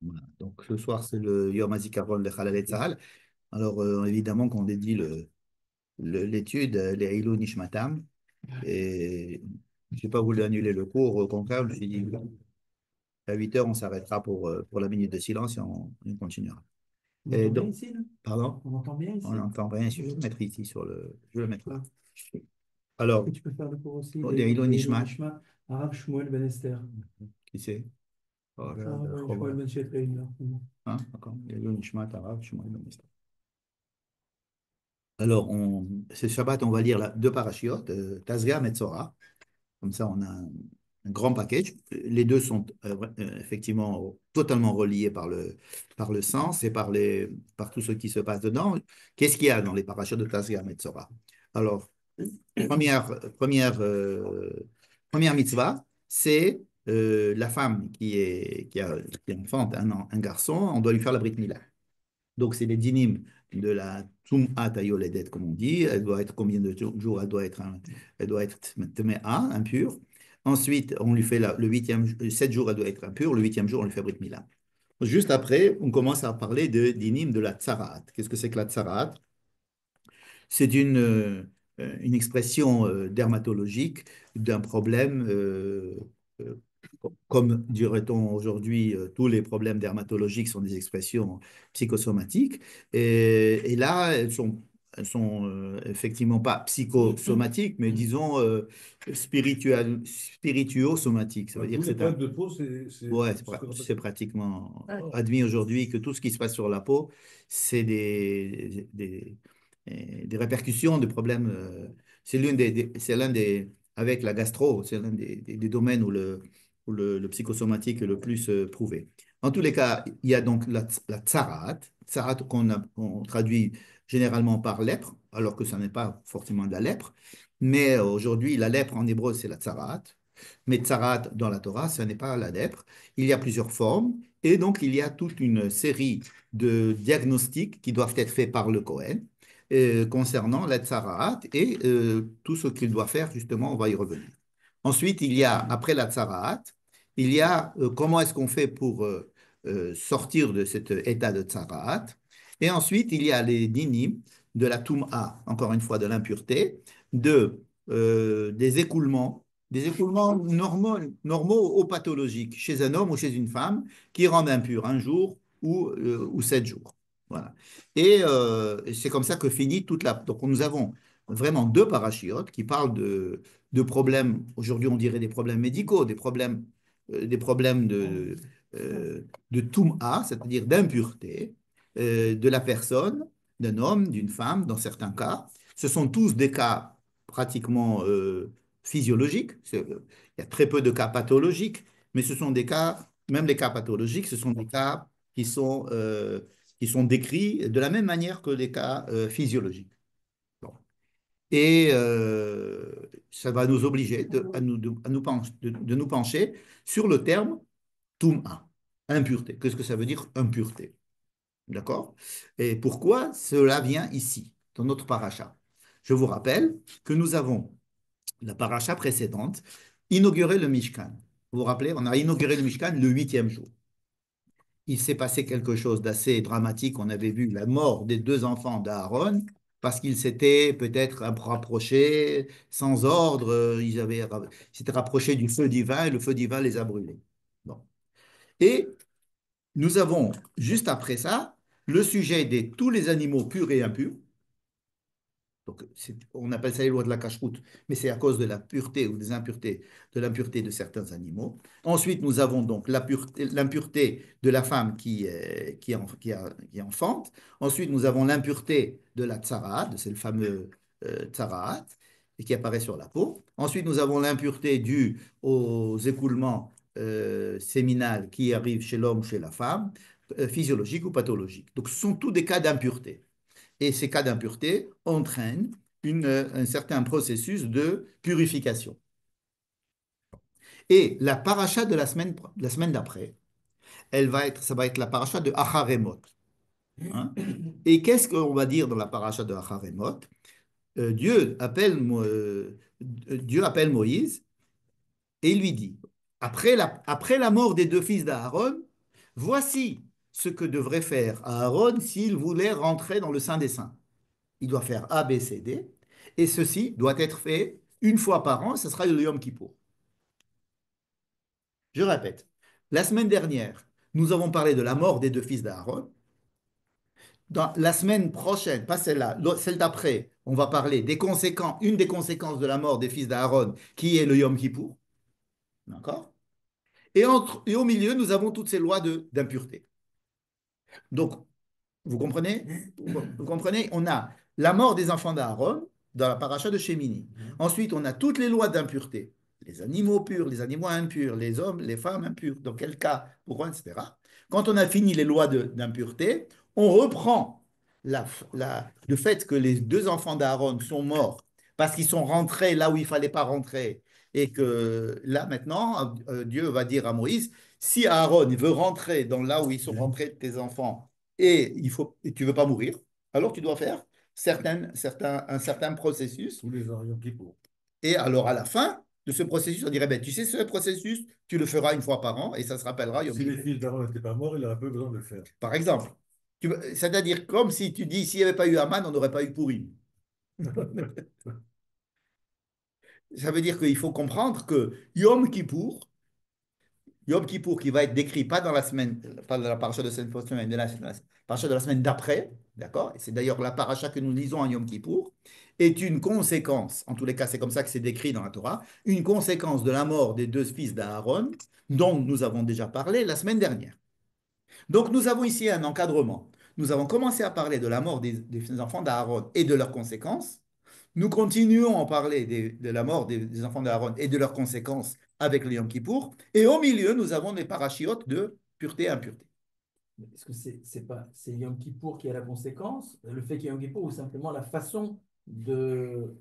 Voilà. Donc ce soir, c'est le Yom HaZikaron de Halal Tzahal. Alors évidemment qu'on dédie l'étude, les Ilou Nishmatam. Et je n'ai pas voulu annuler le cours. Au contraire, je me suis dit, à 8 heures, on s'arrêtera pour la minute de silence et on continuera. On Et entend bien donc, ici, là? pardon? On entend bien On ici? n'entend rien. Je vais le mettre ici Je vais le mettre là. Ah. Est-ce que Alors, tu peux faire le cours aussi les Ilou des Elon Nishmat, Nishma, Arabe Shmuel Ben Esther? qui c'est? Oh, Arabe Shmuel Ben Shetrei, là. hein? D'accord. Les Ilou Nishmat, arabe, je suis moi, alors, ce Shabbat, on va lire deux parachiotes, Tazria, Metzora. Comme ça, on a un grand package. Les deux sont effectivement totalement reliés par le sens et par tout ce qui se passe dedans. Qu'est-ce qu'il y a dans les parachutes de Tazria, Metzora? Alors, première, première, euh, première mitzvah, c'est la femme qui enfante un garçon, on doit lui faire la brit milah. Donc, c'est les dynimes de la Tum'at Ayoledet, comme on dit. Elle doit être combien de jours? Elle doit être Tme'a, impure. Ensuite, on lui fait le huitième, 7 jours, elle doit être impure. Le huitième jour, on lui fait Brit Mila. Juste après, on commence à parler de dynimes de la Tsarat. Qu'est-ce que c'est que la Tsarat? C'est une expression dermatologique d'un problème, euh, comme dirait-on aujourd'hui, tous les problèmes dermatologiques sont des expressions psychosomatiques. Et là, elles sont effectivement pas psychosomatiques, mais disons spirituosomatiques. Ça veut dire Tous que les c'est problèmes un, de peau, ouais, c'est c'est psychosomatique. pratiquement Ah, admis aujourd'hui que tout ce qui se passe sur la peau, c'est des répercussions de problèmes. C'est l'un des, avec la gastro, c'est l'un des domaines où le psychosomatique est le plus prouvé. En tous les cas, il y a donc la tsarat, tsarat qu'on traduit généralement par lèpre, alors que ça n'est pas forcément de la lèpre. Mais aujourd'hui, la lèpre en hébreu, c'est la tsarat. Mais tsarat dans la Torah, ce n'est pas la lèpre. Il y a plusieurs formes. Et donc, il y a toute une série de diagnostics qui doivent être faits par le Cohen concernant la tsaraat et tout ce qu'il doit faire, justement, on va y revenir. Ensuite, il y a, après la tsaraat, il y a comment est-ce qu'on fait pour sortir de cet état de tsaraat. Et ensuite, il y a les dinim de la toum'a, encore une fois, de l'impureté, des écoulements normaux ou pathologiques chez un homme ou chez une femme qui rendent impur un jour ou 7 jours. Voilà. Et c'est comme ça que finit toute la. Donc nous avons vraiment deux parachiotes qui parlent de problèmes, aujourd'hui on dirait des problèmes médicaux, des problèmes de toum'a, c'est-à-dire d'impureté de la personne, d'un homme, d'une femme, dans certains cas. Ce sont tous des cas pratiquement physiologiques. Il y a très peu de cas pathologiques, mais ce sont des cas, même les cas pathologiques, ce sont des cas qui sont décrits de la même manière que les cas physiologiques. Bon. Et ça va nous obliger de nous pencher sur le terme Toum'a, impureté. Qu'est-ce que ça veut dire impureté? D'accord? Et pourquoi cela vient ici, dans notre paracha? Je vous rappelle que nous avons, la paracha précédente, inauguré le Mishkan. Vous vous rappelez, on a inauguré le Mishkan le huitième jour. Il s'est passé quelque chose d'assez dramatique. On avait vu la mort des deux enfants d'Aaron parce qu'ils s'étaient peut-être rapprochés sans ordre. S'étaient rapprochés du feu divin et le feu divin les a brûlés. Bon. Et nous avons, juste après ça, le sujet de tous les animaux purs et impurs. Donc, on appelle ça les lois de la cacheroute, mais c'est à cause de la pureté ou des impuretés, de l'impureté de certains animaux. Ensuite, nous avons donc l'impureté de la femme qui enfante. Ensuite, nous avons l'impureté de la tsaraat, c'est le fameux tsaraat, et qui apparaît sur la peau. Ensuite, nous avons l'impureté due aux écoulements séminales qui arrivent chez l'homme ou chez la femme, physiologiques ou pathologiques. Donc, ce sont tous des cas d'impureté. Et ces cas d'impureté entraînent un certain processus de purification. Et la paracha de la semaine d'après, ça va être la paracha de Acharemot. Hein. Et qu'est-ce qu'on va dire dans la paracha de Acharemot? Dieu appelle Moïse et il lui dit, après la mort des deux fils d'Aaron, Voici ce que devrait faire Aaron s'il voulait rentrer dans le Saint des Saints. Il doit faire A, B, C, D, et ceci doit être fait une fois par an, ce sera le Yom Kippour. Je répète, la semaine dernière, nous avons parlé de la mort des deux fils d'Aaron. Dans la semaine prochaine, pas celle-là, celle d'après, on va parler des conséquences, une des conséquences de la mort des fils d'Aaron, qui est le Yom Kippour. D'accord? Et au milieu, nous avons toutes ces lois d'impureté. Donc, vous comprenez? Vous comprenez? On a la mort des enfants d'Aaron dans la paracha de Shemini. Ensuite, on a toutes les lois d'impureté. Les animaux purs, les animaux impurs, les hommes, les femmes impures, dans quel cas, pourquoi, etc. Quand on a fini les lois d'impureté, on reprend le fait que les deux enfants d'Aaron sont morts parce qu'ils sont rentrés là où il ne fallait pas rentrer. Et que là, maintenant, Dieu va dire à Moïse, si Aaron veut rentrer dans là où ils sont rentrés tes enfants, et tu ne veux pas mourir, alors tu dois faire un certain processus. Tous les ans, Yom Kippour. Et alors, à la fin de ce processus, on dirait, ben, tu sais, ce processus, tu le feras une fois par an et ça se rappellera Yom Si les Kippour. fils d'Aaron n'étaient pas morts, il n'aurait pas besoin de le faire. Par exemple. C'est-à-dire comme si tu dis, s'il n'y avait pas eu Aman, on n'aurait pas eu Pourim. Ça veut dire qu'il faut comprendre que Yom Kippour qui va être décrit pas dans la semaine, pas dans la paracha de cette semaine, de la paracha de la semaine d'après, d'accord? Et c'est d'ailleurs la paracha que nous lisons en Yom Kippour, est une conséquence, en tous les cas c'est comme ça que c'est décrit dans la Torah, une conséquence de la mort des deux fils d'Aaron, dont nous avons déjà parlé la semaine dernière. Donc nous avons ici un encadrement. Nous avons commencé à parler de la mort des enfants d'Aaron et de leurs conséquences. Nous continuons à parler de la mort des enfants d'Aaron et de leurs conséquences avec le Yom Kippour. Et au milieu, nous avons les parachiotes de pureté et impureté. Est-ce que c'est Yom Kippour qui a la conséquence, le fait qu'il y ait Yom Kippour, ou simplement la façon dont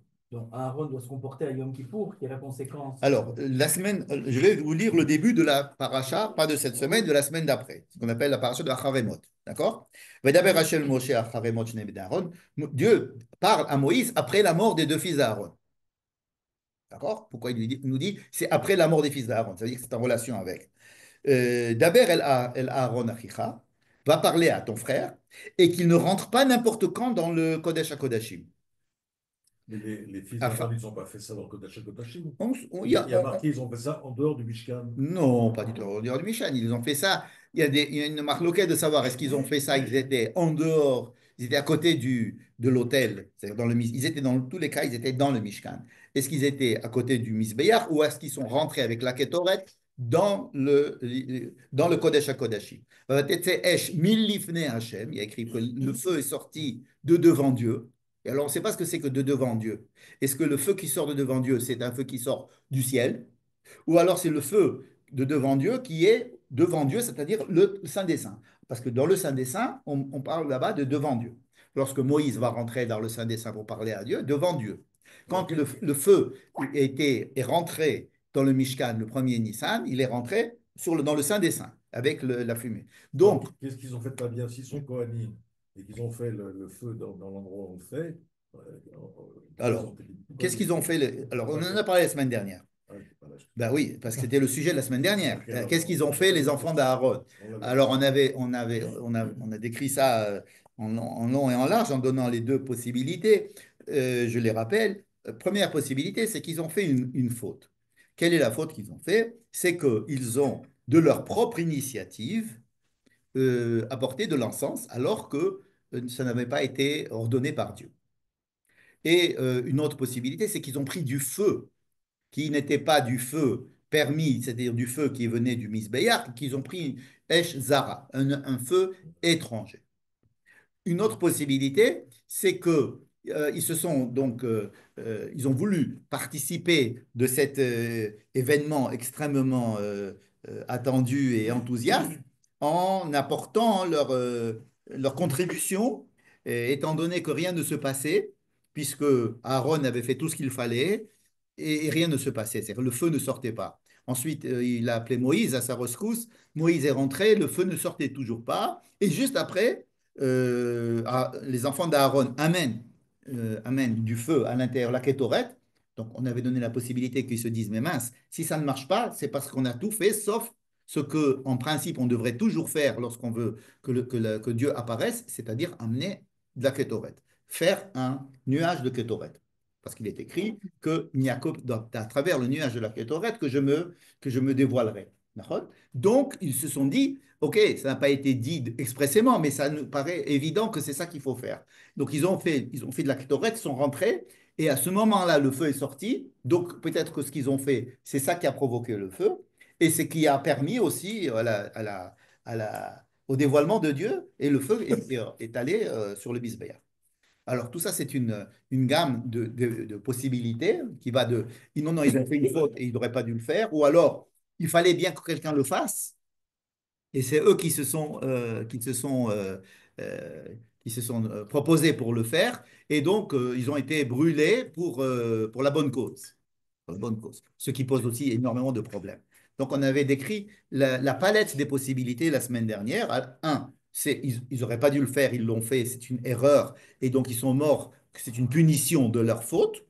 Aaron doit se comporter à Yom Kippour qui est la conséquence? Alors, je vais vous lire le début de la paracha, pas de cette semaine, de la semaine d'après, ce qu'on appelle la paracha de Acharemot. D'accord? Dieu parle à Moïse après la mort des deux fils d'Aaron. D'accord? Pourquoi nous dit c'est après la mort des fils d'Aaron? Ça veut dire que c'est en relation avec. Daber el Aaron Achicha va parler à ton frère et qu'il ne rentre pas n'importe quand dans le Kodesh HaKodashim. Mais les fils Enfin, d'Aaron, ils n'ont pas fait ça dans le Kodesh HaKodashim. il Il y y a, a, il y a marqué, ils ont fait ça en dehors du Mishkan. non, pas du tout en dehors du Michan. Ils ont fait ça. Il y a une marloquette de savoir est-ce qu'ils ont fait ça, ils étaient en dehors, ils étaient à côté de l'hôtel. C'est-à-dire ils étaient dans tous les cas, ils étaient dans le Mishkan. Est-ce qu'ils étaient à côté du Misbéach ou est-ce qu'ils sont rentrés avec la Ketoret dans le Kodesh HaKodashim? Il y a écrit que le feu est sorti de devant Dieu. Et alors, on ne sait pas ce que c'est que de devant Dieu. Est-ce que le feu qui sort de devant Dieu, c'est un feu qui sort du ciel? Ou alors c'est le feu de devant Dieu qui est devant Dieu, c'est-à-dire le Saint des Saints. Parce que dans le Saint des Saints, on parle là-bas de devant Dieu. Lorsque Moïse va rentrer dans le Saint des Saints pour parler à Dieu, devant Dieu. Quand le feu est rentré dans le Mishkan, le premier Nissan, il est rentré dans le Saint des Saints avec la fumée. Donc, qu'est-ce qu'ils ont fait de pas bien? S'ils sont Kohanim et qu'ils ont fait le feu dans l'endroit où on le fait, alors, qu'est-ce qu'ils ont fait? Alors, on en a parlé la semaine dernière. Ben oui, parce que c'était le sujet de la semaine dernière. Qu'est-ce qu'ils ont fait, les enfants d'Aaron? Alors, on a décrit ça en long et en large en donnant les deux possibilités. Je les rappelle. Première possibilité, c'est qu'ils ont fait une faute. Quelle est la faute qu'ils ont fait? C'est qu'ils ont, de leur propre initiative, apporté de l'encens alors que ça n'avait pas été ordonné par Dieu. Et une autre possibilité, c'est qu'ils ont pris du feu qui n'était pas du feu permis, c'est-à-dire du feu qui venait du Misbéach, qu'ils ont pris Esh Zara, un feu étranger. Une autre possibilité, c'est que ils se sont donc ils ont voulu participer de cet événement extrêmement attendu et enthousiaste en apportant leur contribution, étant donné que rien ne se passait, puisque Aaron avait fait tout ce qu'il fallait et rien ne se passait, c'est-à-dire le feu ne sortait pas. Ensuite, il a appelé Moïse à sa rescousse. Moïse est rentré, le feu ne sortait toujours pas. Et juste après, les enfants d'Aaron amènent du feu à l'intérieur, la kétorette. Donc, on avait donné la possibilité qu'ils se disent, mais mince, si ça ne marche pas, c'est parce qu'on a tout fait, sauf ce que, en principe, on devrait toujours faire lorsqu'on veut que Dieu apparaisse, c'est-à-dire amener de la kétorette, faire un nuage de kétorette. Parce qu'il est écrit qu'il n'y a qu'à travers le nuage de la kétorette que je me dévoilerai. D'accord. Donc, ils se sont dit, OK, ça n'a pas été dit expressément, mais ça nous paraît évident que c'est ça qu'il faut faire. Donc, ils ont fait de la kétorette, sont rentrés, et à ce moment-là, le feu est sorti. Donc, peut-être que ce qu'ils ont fait, c'est ça qui a provoqué le feu. Et ce qui a permis aussi au dévoilement de Dieu. Et le feu est allé sur le Bisbéa. Alors, tout ça, c'est une gamme de possibilités qui va de non, non, ils ont fait une faute et ils n'auraient pas dû le faire. Ou alors, il fallait bien que quelqu'un le fasse. Et c'est eux euh, qui se sont proposés pour le faire. Et donc, ils ont été brûlés pour la bonne cause. Pour la bonne cause. Ce qui pose aussi énormément de problèmes. Donc, on avait décrit la palette des possibilités la semaine dernière. Un, ils n'auraient pas dû le faire, ils l'ont fait, c'est une erreur. Et donc, ils sont morts, c'est une punition de leur faute,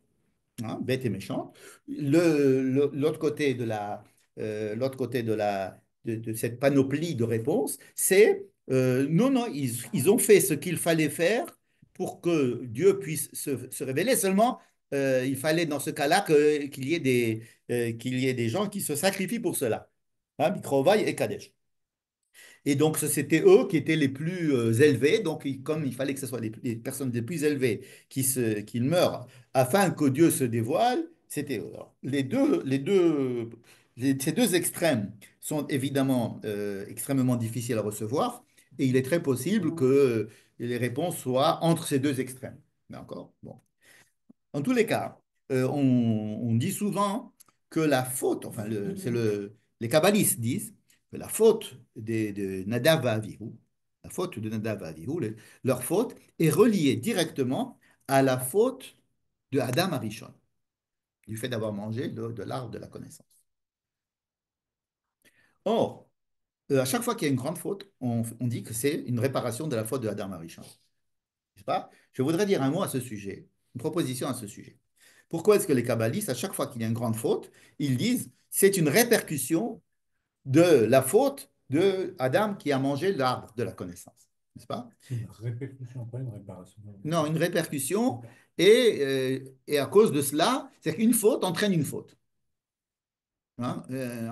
hein, bête et méchante. L'autre côté l'autre côté de cette panoplie de réponses, c'est non, non, ils ont fait ce qu'il fallait faire pour que Dieu puisse se révéler. Seulement, il fallait dans ce cas-là qu'il y ait des gens qui se sacrifient pour cela. Hein, Mikrovaï et Kadesh. Et donc, c'était eux qui étaient les plus élevés. Donc, comme il fallait que ce soit les personnes les plus élevées qui meurent afin que Dieu se dévoile, c'était eux. Alors, ces deux extrêmes sont évidemment extrêmement difficiles à recevoir. Et il est très possible que les réponses soient entre ces deux extrêmes. D'accord? Bon. En tous les cas, on dit souvent que la faute, enfin, les kabbalistes disent que la faute de Nadav et Avihu, la faute de Nadav et Avihu, leur faute est reliée directement à la faute de Adam Arishon, du fait d'avoir mangé de l'arbre de la connaissance. Or, à chaque fois qu'il y a une grande faute, on dit que c'est une réparation de la faute de Adam Arishon. N'est-ce pas? Je voudrais dire un mot à ce sujet, une proposition à ce sujet. Pourquoi est-ce que les kabbalistes, à chaque fois qu'il y a une grande faute, ils disent c'est une répercussion de la faute de Adam qui a mangé l'arbre de la connaissance, n'est-ce pas? C'est une répétition, pas une réparation. Non, une répercussion, et à cause de cela, c'est qu'une faute entraîne une faute. Hein?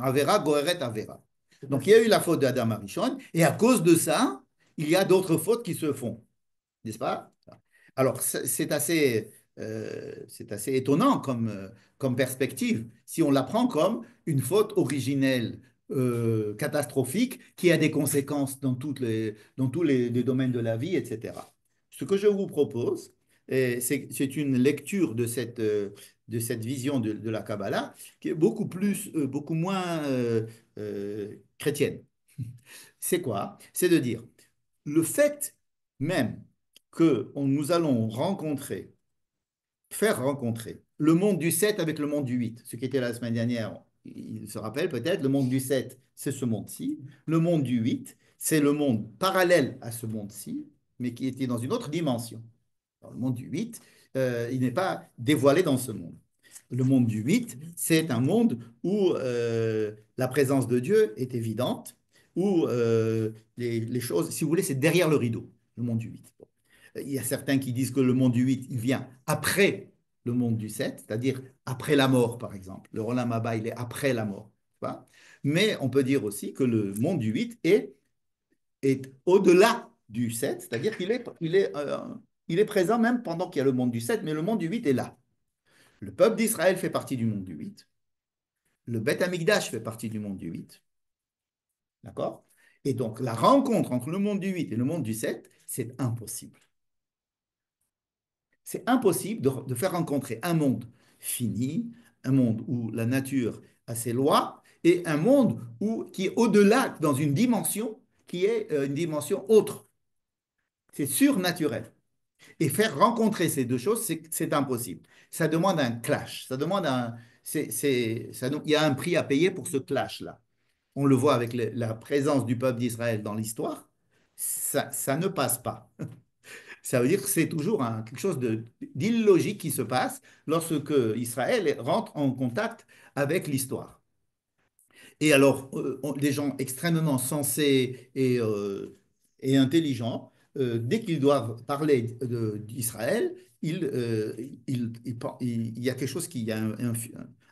Avera, goeret, avera. Donc il y a eu la faute d'Adam Arishon, et à cause de ça, il y a d'autres fautes qui se font, n'est-ce pas? Alors, c'est assez étonnant comme perspective, si on la prend comme une faute originelle catastrophique qui a des conséquences dans tous les domaines de la vie, etc. Ce que je vous propose, c'est une lecture de cette vision de la Kabbalah qui est beaucoup moins chrétienne. C'est quoi? C'est de dire, le fait même que nous allons faire rencontrer le monde du 7 avec le monde du 8. Ce qui était la semaine dernière, il se rappelle peut-être, le monde du 7, c'est ce monde-ci. Le monde du 8, c'est le monde parallèle à ce monde-ci, mais qui était dans une autre dimension. Alors, le monde du 8, il n'est pas dévoilé dans ce monde. Le monde du 8, c'est un monde où la présence de Dieu est évidente, où les choses, si vous voulez, c'est derrière le rideau, le monde du 8. Bon. Il y a certains qui disent que le monde du 8, il vient après le monde du 7, c'est-à-dire après la mort, par exemple. Le Rolam Abba, il est après la mort. Mais on peut dire aussi que le monde du 8 est au-delà du 7, c'est-à-dire il est présent même pendant qu'il y a le monde du 7, mais le monde du 8 est là. Le peuple d'Israël fait partie du monde du 8. Le Beth Amikdash fait partie du monde du 8. D'accord? Et donc, la rencontre entre le monde du 8 et le monde du 7, c'est impossible. C'est impossible de faire rencontrer un monde fini, un monde où la nature a ses lois, et un monde qui est au-delà, dans une dimension qui est une dimension autre. C'est surnaturel. Et faire rencontrer ces deux choses, c'est impossible. Ça demande un clash. Ça demande il y a un prix à payer pour ce clash-là. On le voit avec la présence du peuple d'Israël dans l'histoire. Ça ne passe pas. Ça veut dire que c'est toujours quelque chose d'illogique qui se passe lorsque Israël rentre en contact avec l'histoire. Et alors, des gens extrêmement sensés et intelligents, dès qu'ils doivent parler d'Israël, il y a quelque chose qui, il y a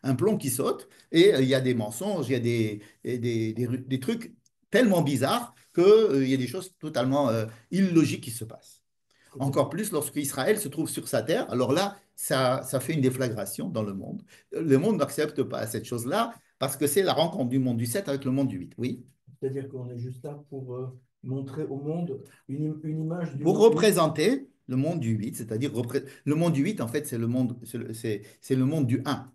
un plomb qui saute, et il y a des mensonges, il y a des trucs tellement bizarres qu'il y a des choses totalement illogiques qui se passent. Encore plus lorsque Israël se trouve sur sa terre, alors là, ça fait une déflagration dans le monde. Le monde n'accepte pas cette chose-là parce que c'est la rencontre du monde du 7 avec le monde du 8. Oui. C'est-à-dire qu'on est juste là pour montrer au monde une image du Pour monde. représenter le monde du 8, c'est-à-dire le monde du 8, en fait, c'est le monde, c'est le monde du 1.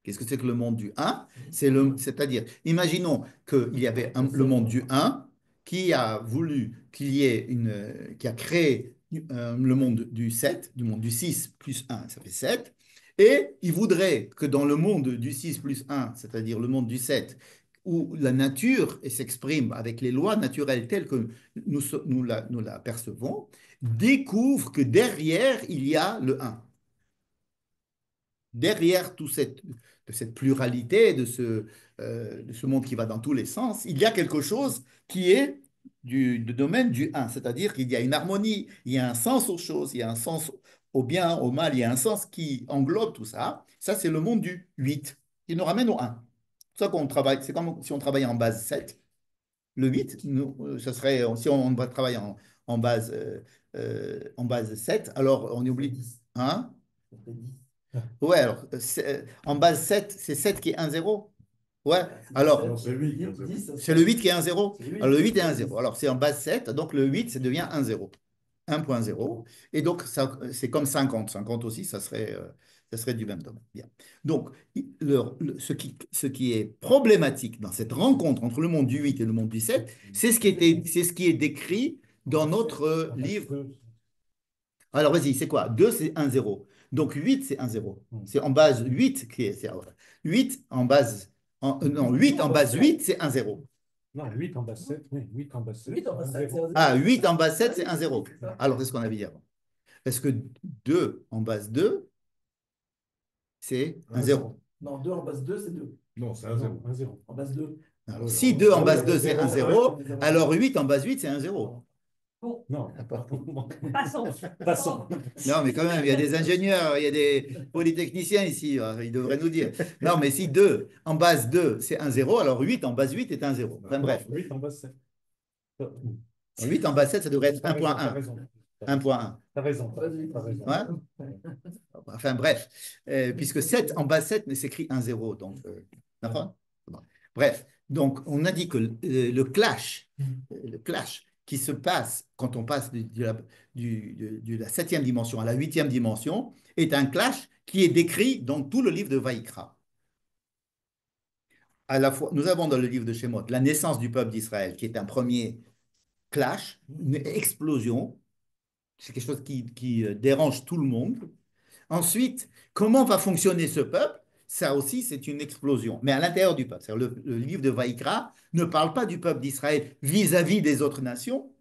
Qu'est-ce que c'est que le monde du 1? C'est-à-dire, imaginons qu'il y avait le monde du 1 qui a voulu qu'il y ait qui a créé le monde du 7, du monde du 6 plus 1, ça fait 7. Et il voudrait que dans le monde du 6 plus 1, c'est-à-dire le monde du 7, où la nature s'exprime avec les lois naturelles telles que nous la percevons, découvre que derrière, il y a le 1 derrière de cette pluralité, de ce monde qui va dans tous les sens, il y a quelque chose qui est du domaine du un, c'est-à-dire qu'il y a une harmonie, il y a un sens aux choses, il y a un sens au bien, au mal, il y a un sens qui englobe tout ça. Ça, c'est le monde du 8 qui nous ramène au un. C'est ça qu'on travaille, c'est comme si on travaillait en base 7. Le 8, ça serait, si on va travailler en base 7, alors on oublie. Hein? Ça fait 10. Ouais, alors, en base 7, c'est 7 qui est 1, 0. Ouais, alors, Non, c'est lui qui a 10, c'est le 8 qui est 1, 0. c'est lui. Alors, le 8 est 1, 0. Alors, c'est en base 7, donc le 8, ça devient 1, 0. 1.0. Et donc, c'est comme 50. 50 aussi, ça serait du même domaine. Bien. Donc, ce qui est problématique dans cette rencontre entre le monde du 8 et le monde du 7, c'est ce qui est décrit dans notre livre. Alors, vas-y, c'est quoi? 2, c'est 1, 0. Donc, 8, c'est 1, 0. C'est en base 8 qui est. 8 en base. Non, 8 en base 8, c'est 1, 0. Non, 8 en bas 7, oui, 8 en bas 7. 8 en bas 7, c'est 1, 0. Ah, 8 en base 7, c'est 1, 0. Alors, c'est ce qu'on avait dit avant. Parce que 2 en base 2, c'est 1, 0. Non, 2 en base 2, c'est 2. Non, c'est un zéro. 1, 0. En base 2. Alors, si 2 en base 2, c'est 1, 0, alors 8 en base 8, c'est 1, 0. Non, Passons. passons. Non, mais quand même, il y a des ingénieurs, il y a des polytechniciens ici, ils devraient nous dire. Non, mais si 2 en base 2, c'est 1, 0, alors 8 en base 8 est 1, 0. Enfin, bref. 8 en bas 7. 8 en base 7, ça devrait être T'as 1.1. raison. 1.1. T'as raison. T'as raison. Ouais. Enfin, bref. Puisque 7 en base 7 s'écrit 1, 0. Donc, d'accord. Bref. Donc, on a dit que le clash qui se passe quand on passe de la 7e dimension à la 8e dimension est un clash qui est décrit dans tout le livre de Vaïkra. À la fois, nous avons dans le livre de Shemot la naissance du peuple d'Israël, qui est un premier clash, une explosion. C'est quelque chose qui dérange tout le monde. Ensuite, comment va fonctionner ce peuple? Ça aussi, c'est une explosion. Mais à l'intérieur du peuple. Le livre de Vaïkra ne parle pas du peuple d'Israël vis-à-vis des autres nations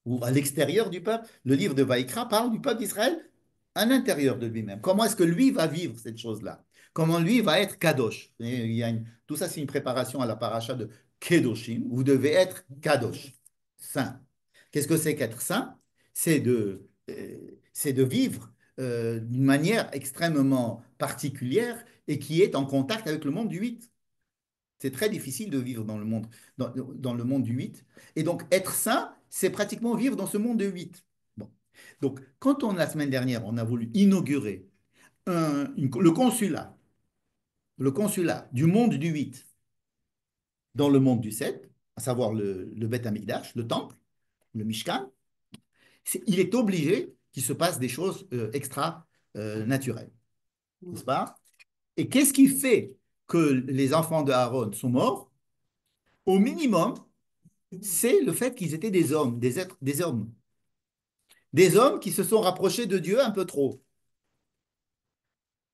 ou à l'extérieur du peuple. Le livre de Vaïkra parle du peuple d'Israël à l'intérieur de lui-même. Comment est-ce que lui va vivre cette chose-là? Comment lui va être kadosh? Tout ça, c'est une préparation à la paracha de Kedoshim. Vous devez être kadosh, saint. Qu'est-ce que c'est qu'être saint? C'est de vivre d'une manière extrêmement particulière et qui est en contact avec le monde du 8. C'est très difficile de vivre dans le monde du 8. Et donc, être saint, c'est pratiquement vivre dans ce monde de 8. Bon. Donc, quand la semaine dernière, on a voulu inaugurer le consulat du monde du 8 dans le monde du 7, à savoir le Beth Amikdash, le temple, le Mishkan, il est obligé qu'il se passe des choses extra-naturelles. N'est-ce pas? Et qu'est-ce qui fait que les enfants de Aaron sont morts? Au minimum, c'est le fait qu'ils étaient des hommes, des êtres, des hommes. Des hommes qui se sont rapprochés de Dieu un peu trop.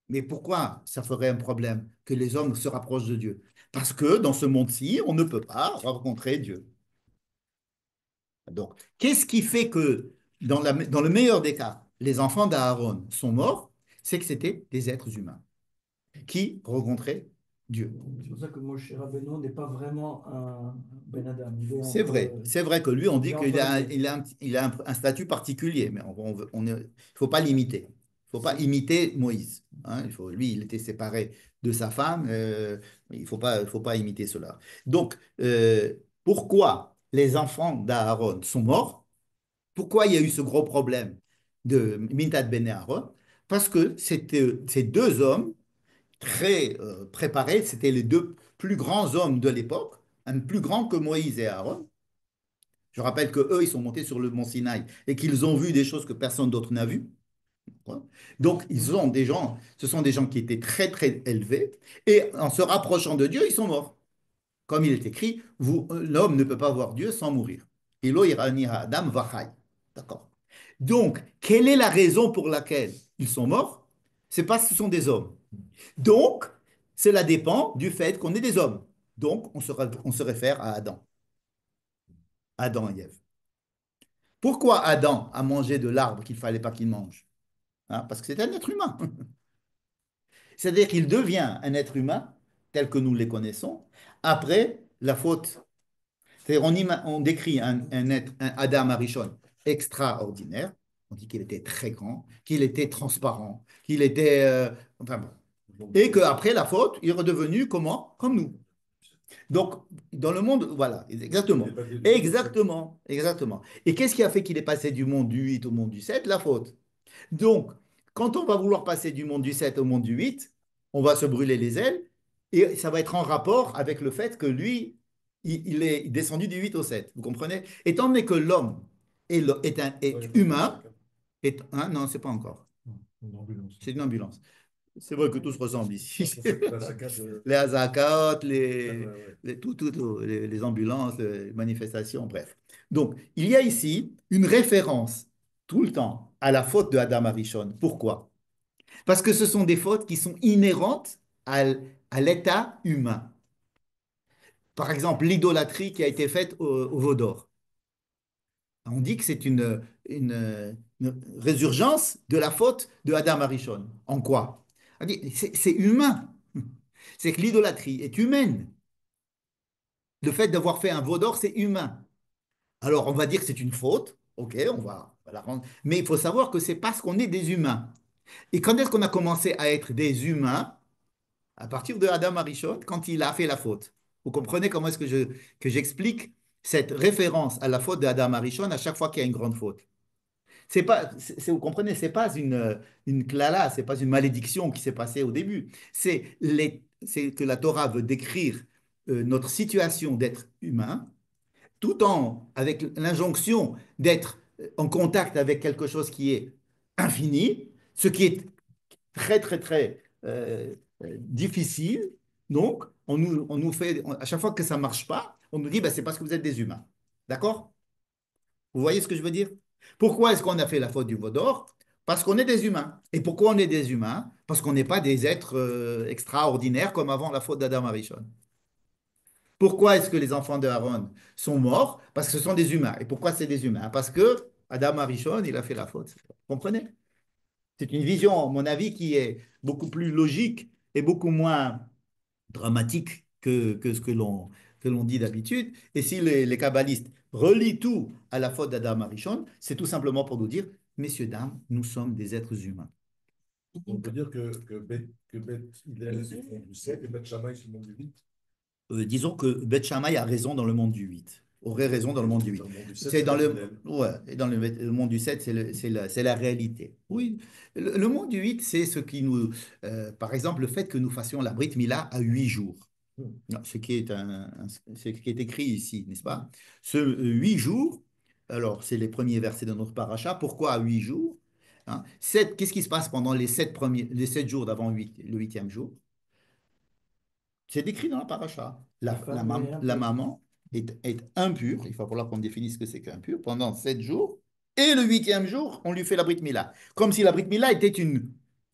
Mais pourquoi ça ferait un problème que les hommes se rapprochent de Dieu? Parce que dans ce monde-ci, on ne peut pas rencontrer Dieu. Donc, qu'est-ce qui fait que, dans le meilleur des cas, les enfants d'Aaron sont morts? C'est que c'était des êtres humains qui rencontraient Dieu. C'est pour ça que Moshe Rabbeinu n'est pas vraiment un Ben Adam. Il est C'est entre, vrai. C'est vrai que lui, on il dit est qu'il entre a, les deux. il a un statut particulier, mais il faut pas l'imiter. Il faut pas imiter Moïse. Hein. Lui, il était séparé de sa femme. Il faut pas imiter cela. Donc, pourquoi les enfants d'Aaron sont morts? Pourquoi il y a eu ce gros problème de Mintad Ben Aaron? Parce que c'était ces deux hommes très préparés, c'était les deux plus grands hommes de l'époque, un plus grand que Moïse et Aaron. Je rappelle que eux, ils sont montés sur le mont Sinaï et qu'ils ont vu des choses que personne d'autre n'a vues. Donc, ce sont des gens qui étaient très, très élevés. Et en se rapprochant de Dieu, ils sont morts. Comme il est écrit, l'homme ne peut pas voir Dieu sans mourir. Ilo irani Adam vachai. D'accord. Donc, quelle est la raison pour laquelle ils sont morts? C'est parce que ce sont des hommes. Donc, cela dépend du fait qu'on est des hommes. Donc, on se réfère à Adam. Adam et Ève. Pourquoi Adam a mangé de l'arbre qu'il ne fallait pas qu'il mange? Hein, parce que c'est un être humain. C'est-à-dire qu'il devient un être humain tel que nous les connaissons après la faute. C'est-à-dire on décrit un être, un Adam Arishon extraordinaire. On dit qu'il était très grand, qu'il était transparent, qu'il était... enfin bon. Et qu'après la faute, il est redevenu comment? Comme nous. Donc, dans le monde, voilà, exactement. Exactement, exactement. Et qu'est-ce qui a fait qu'il est passé du monde du 8 au monde du 7? La faute. Donc, quand on va vouloir passer du monde du 7 au monde du 8, on va se brûler les ailes et ça va être en rapport avec le fait que lui, il est descendu du 8 au 7. Vous comprenez? Étant donné que l'homme est humain, hein, non, c'est pas encore. Une ambulance. C'est une ambulance. C'est vrai que tout se ressemble ici. La saccade, Les Azakot, ouais, ouais. les ambulances, les manifestations, bref. Donc, il y a ici une référence tout le temps à la faute de Adam Arishon. Pourquoi? Parce que ce sont des fautes qui sont inhérentes à l'état humain. Par exemple, l'idolâtrie qui a été faite au veau d'or. On dit que c'est une résurgence de la faute de Adam Arishon. En quoi? On dit, c'est humain. C'est que l'idolâtrie est humaine. Le fait d'avoir fait un veau d'or, c'est humain. Alors, on va dire que c'est une faute. Ok, on va la rendre. Mais il faut savoir que c'est parce qu'on est des humains. Et quand est-ce qu'on a commencé à être des humains? À partir de Adam Arishon, quand il a fait la faute. Vous comprenez comment est-ce que j'explique cette référence à la faute d'Adam Arishon à chaque fois qu'il y a une grande faute? C'est pas, vous comprenez, c'est pas une klala, c'est pas une malédiction qui s'est passée au début. C'est que la Torah veut décrire notre situation d'être humain, tout en avec l'injonction d'être en contact avec quelque chose qui est infini, ce qui est très, très, très difficile. Donc, on nous fait, à chaque fois que ça ne marche pas, on nous dit, bah, c'est parce que vous êtes des humains. D'accord? Vous voyez ce que je veux dire? Pourquoi est-ce qu'on a fait la faute du veau d'or? Parce qu'on est des humains. Et pourquoi on est des humains? Parce qu'on n'est pas des êtres extraordinaires comme avant la faute d'Adam Arishon. Pourquoi est-ce que les enfants de Aaron sont morts? Parce que ce sont des humains. Et pourquoi c'est des humains? Parce que Adam Arishon, il a fait la faute. Vous comprenez? C'est une vision, à mon avis, qui est beaucoup plus logique et beaucoup moins dramatique que ce que l'on dit d'habitude. Et si les kabbalistes relient tout à la faute d'Adam Arishon, c'est tout simplement pour nous dire, messieurs, dames, nous sommes des êtres humains. On peut dire que Beth Hillel, c'est le monde du 7 et Beth Shammai, c'est le monde du 8. Disons que Beth Shammai a raison dans le monde du 8, aurait raison dans le monde du 8. Dans le monde du 7, C'est dans Beth le, Hillel. ouais, et dans le monde du 7, c'est la réalité. Oui, le monde du 8, c'est ce qui nous... par exemple, le fait que nous fassions la Brit Mila à 8 jours. Non, ce qui est écrit ici, n'est-ce pas? Ce 8 jours, alors c'est les premiers versets de notre paracha. Pourquoi à 8 jours? Hein? Qu'est-ce qui se passe pendant les 7 jours d'avant le huitième jour? C'est décrit dans la paracha. La femme est La impure. maman est impure, il va falloir qu'on définisse ce que c'est qu'impure, pendant 7 jours. Et le huitième jour, on lui fait la Brit Mila. Comme si la Brit Mila était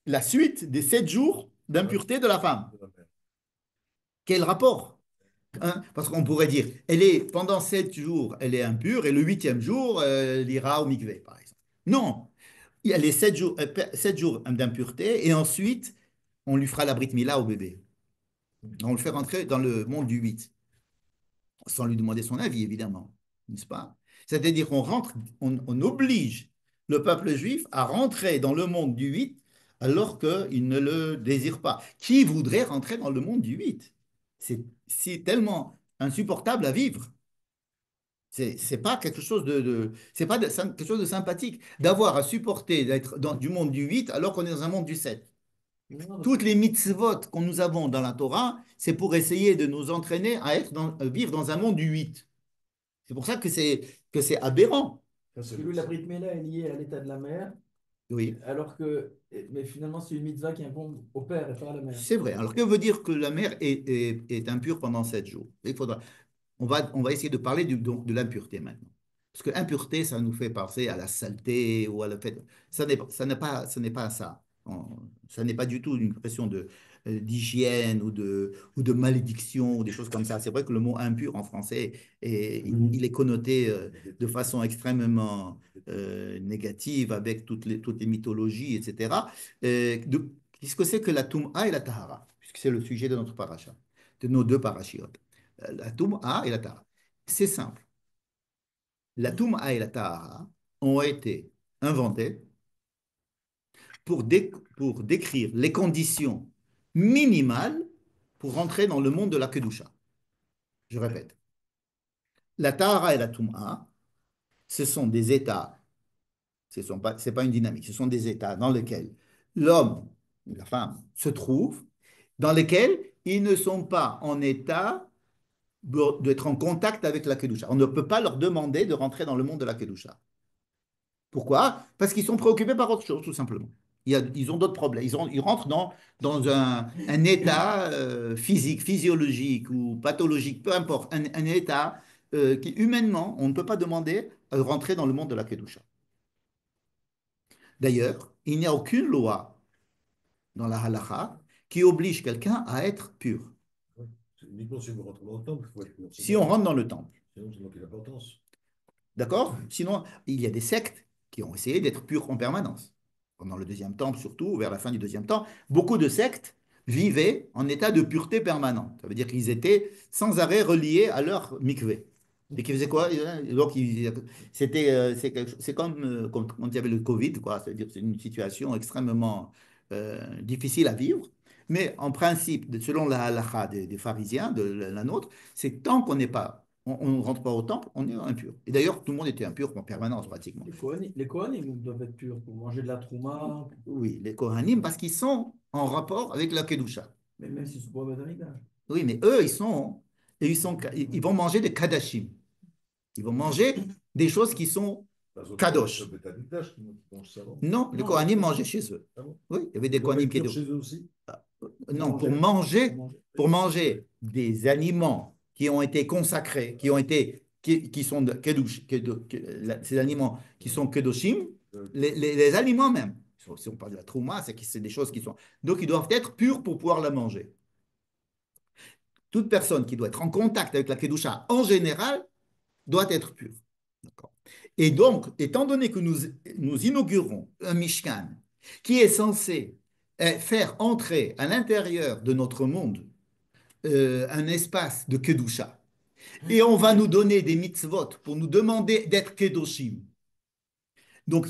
la suite des 7 jours d'impureté de la femme. Quel rapport? Hein? Parce qu'on pourrait dire, pendant 7 jours, elle est impure, et le huitième jour, elle ira au mikvé, par exemple. Non, il y a les 7 jours d'impureté, et ensuite, on lui fera la brit mila au bébé. On le fait rentrer dans le monde du 8, sans lui demander son avis, évidemment, n'est-ce pas? C'est-à-dire qu'on rentre, on oblige le peuple juif à rentrer dans le monde du 8 alors qu'il ne le désire pas. Qui voudrait rentrer dans le monde du 8? C'est tellement insupportable à vivre. C'est pas quelque chose c'est pas quelque chose de sympathique d'avoir à supporter d'être dans du monde du 8 alors qu'on est dans un monde du 7. Non, Toutes les mitzvot qu'on nous avons dans la Torah, c'est pour essayer de nous entraîner à vivre dans un monde du 8. C'est pour ça que c'est aberrant. Ça, parce que lui, la Brit Mila est liée à l'état de la mère, Oui, alors que, mais finalement, c'est une mitzvah qui incombe au père et pas à la mère. c'est vrai. Alors, que veut dire que la mère est impure pendant 7 jours? On va essayer de parler donc, de l'impureté maintenant. Parce que impureté, ça nous fait penser à la saleté ou à la fait. Ça n'est pas ça. Ça n'est pas du tout une question d'hygiène ou de malédiction ou des choses comme ça. C'est vrai que le mot impur en français, il est connoté de façon extrêmement négative avec toutes les mythologies, etc. Qu'est-ce que c'est que la Toum'a et la Tahara? Puisque c'est le sujet de notre paracha, de nos deux parachiotes. La Toum'a et la Tahara. C'est simple. La Toum'a et la Tahara ont été inventées pour décrire les conditions minimales pour rentrer dans le monde de la Kedusha. Je répète. La Tahara et la Toum'a, ce sont des états, c'est pas une dynamique, ce sont des états dans lesquels l'homme ou la femme se trouve, dans lesquels ils ne sont pas en état d'être en contact avec la Kedusha. On ne peut pas leur demander de rentrer dans le monde de la Kedusha. Pourquoi? Parce qu'ils sont préoccupés par autre chose, tout simplement. Ils ont d'autres problèmes. Ils rentrent dans un état physique, physiologique ou pathologique, peu importe, un état qui, humainement, on ne peut pas demander à rentrer dans le monde de la Kedusha. D'ailleurs, il n'y a aucune loi dans la halakha qui oblige quelqu'un à être pur. C'est uniquement si vous rentrez dans le temple, il faut être pur. Si on rentre dans le temple. Sinon, c'est manquer d'importance. D'accord? Sinon, il y a des sectes qui ont essayé d'être purs en permanence. Pendant le deuxième temple, surtout, vers la fin du deuxième temple, beaucoup de sectes vivaient en état de pureté permanente. Ça veut dire qu'ils étaient sans arrêt reliés à leur mikvé. Et qui faisaient quoi? Donc, c'est comme quand il y avait le Covid, quoi. C'est-à-dire que c'est une situation extrêmement difficile à vivre. Mais en principe, selon la halakha des pharisiens, de la nôtre, c'est tant qu'on n'est pas on ne rentre pas au temple, on est impur. Et d'ailleurs, tout le monde était impur en permanence, pratiquement. Les Kohanim doivent être purs pour manger de la trouma, Oui, les Kohanim, parce qu'ils sont en rapport avec la Kedusha. mais même s'ils sont pas au Beth Amikdash. Oui, mais eux, ils vont manger des Kadashim. Ils vont manger des choses qui sont Kadosh. Ça peut être un Mikdash qui mange ça, non? Non, les Non, Kohanim non. mangeaient chez eux. Ah bon? Oui, il y avait des Ils doivent Kohanim être qui purs étaient. chez eux aussi? Non, Pour pour manger des aliments qui ont été consacrés, qui sont de Kedush, ces aliments qui sont Kedoshim, les aliments même. Si on parle de la trouma, c'est que c'est des choses qui sont. Donc, ils doivent être purs pour pouvoir la manger. Toute personne qui doit être en contact avec la Kedusha en général doit être pure. D'accord. Et donc, étant donné que nous inaugurons un Mishkan qui est censé faire entrer à l'intérieur de notre monde un espace de Kedusha, et on va nous donner des mitzvot pour nous demander d'être Kedoshim. Donc,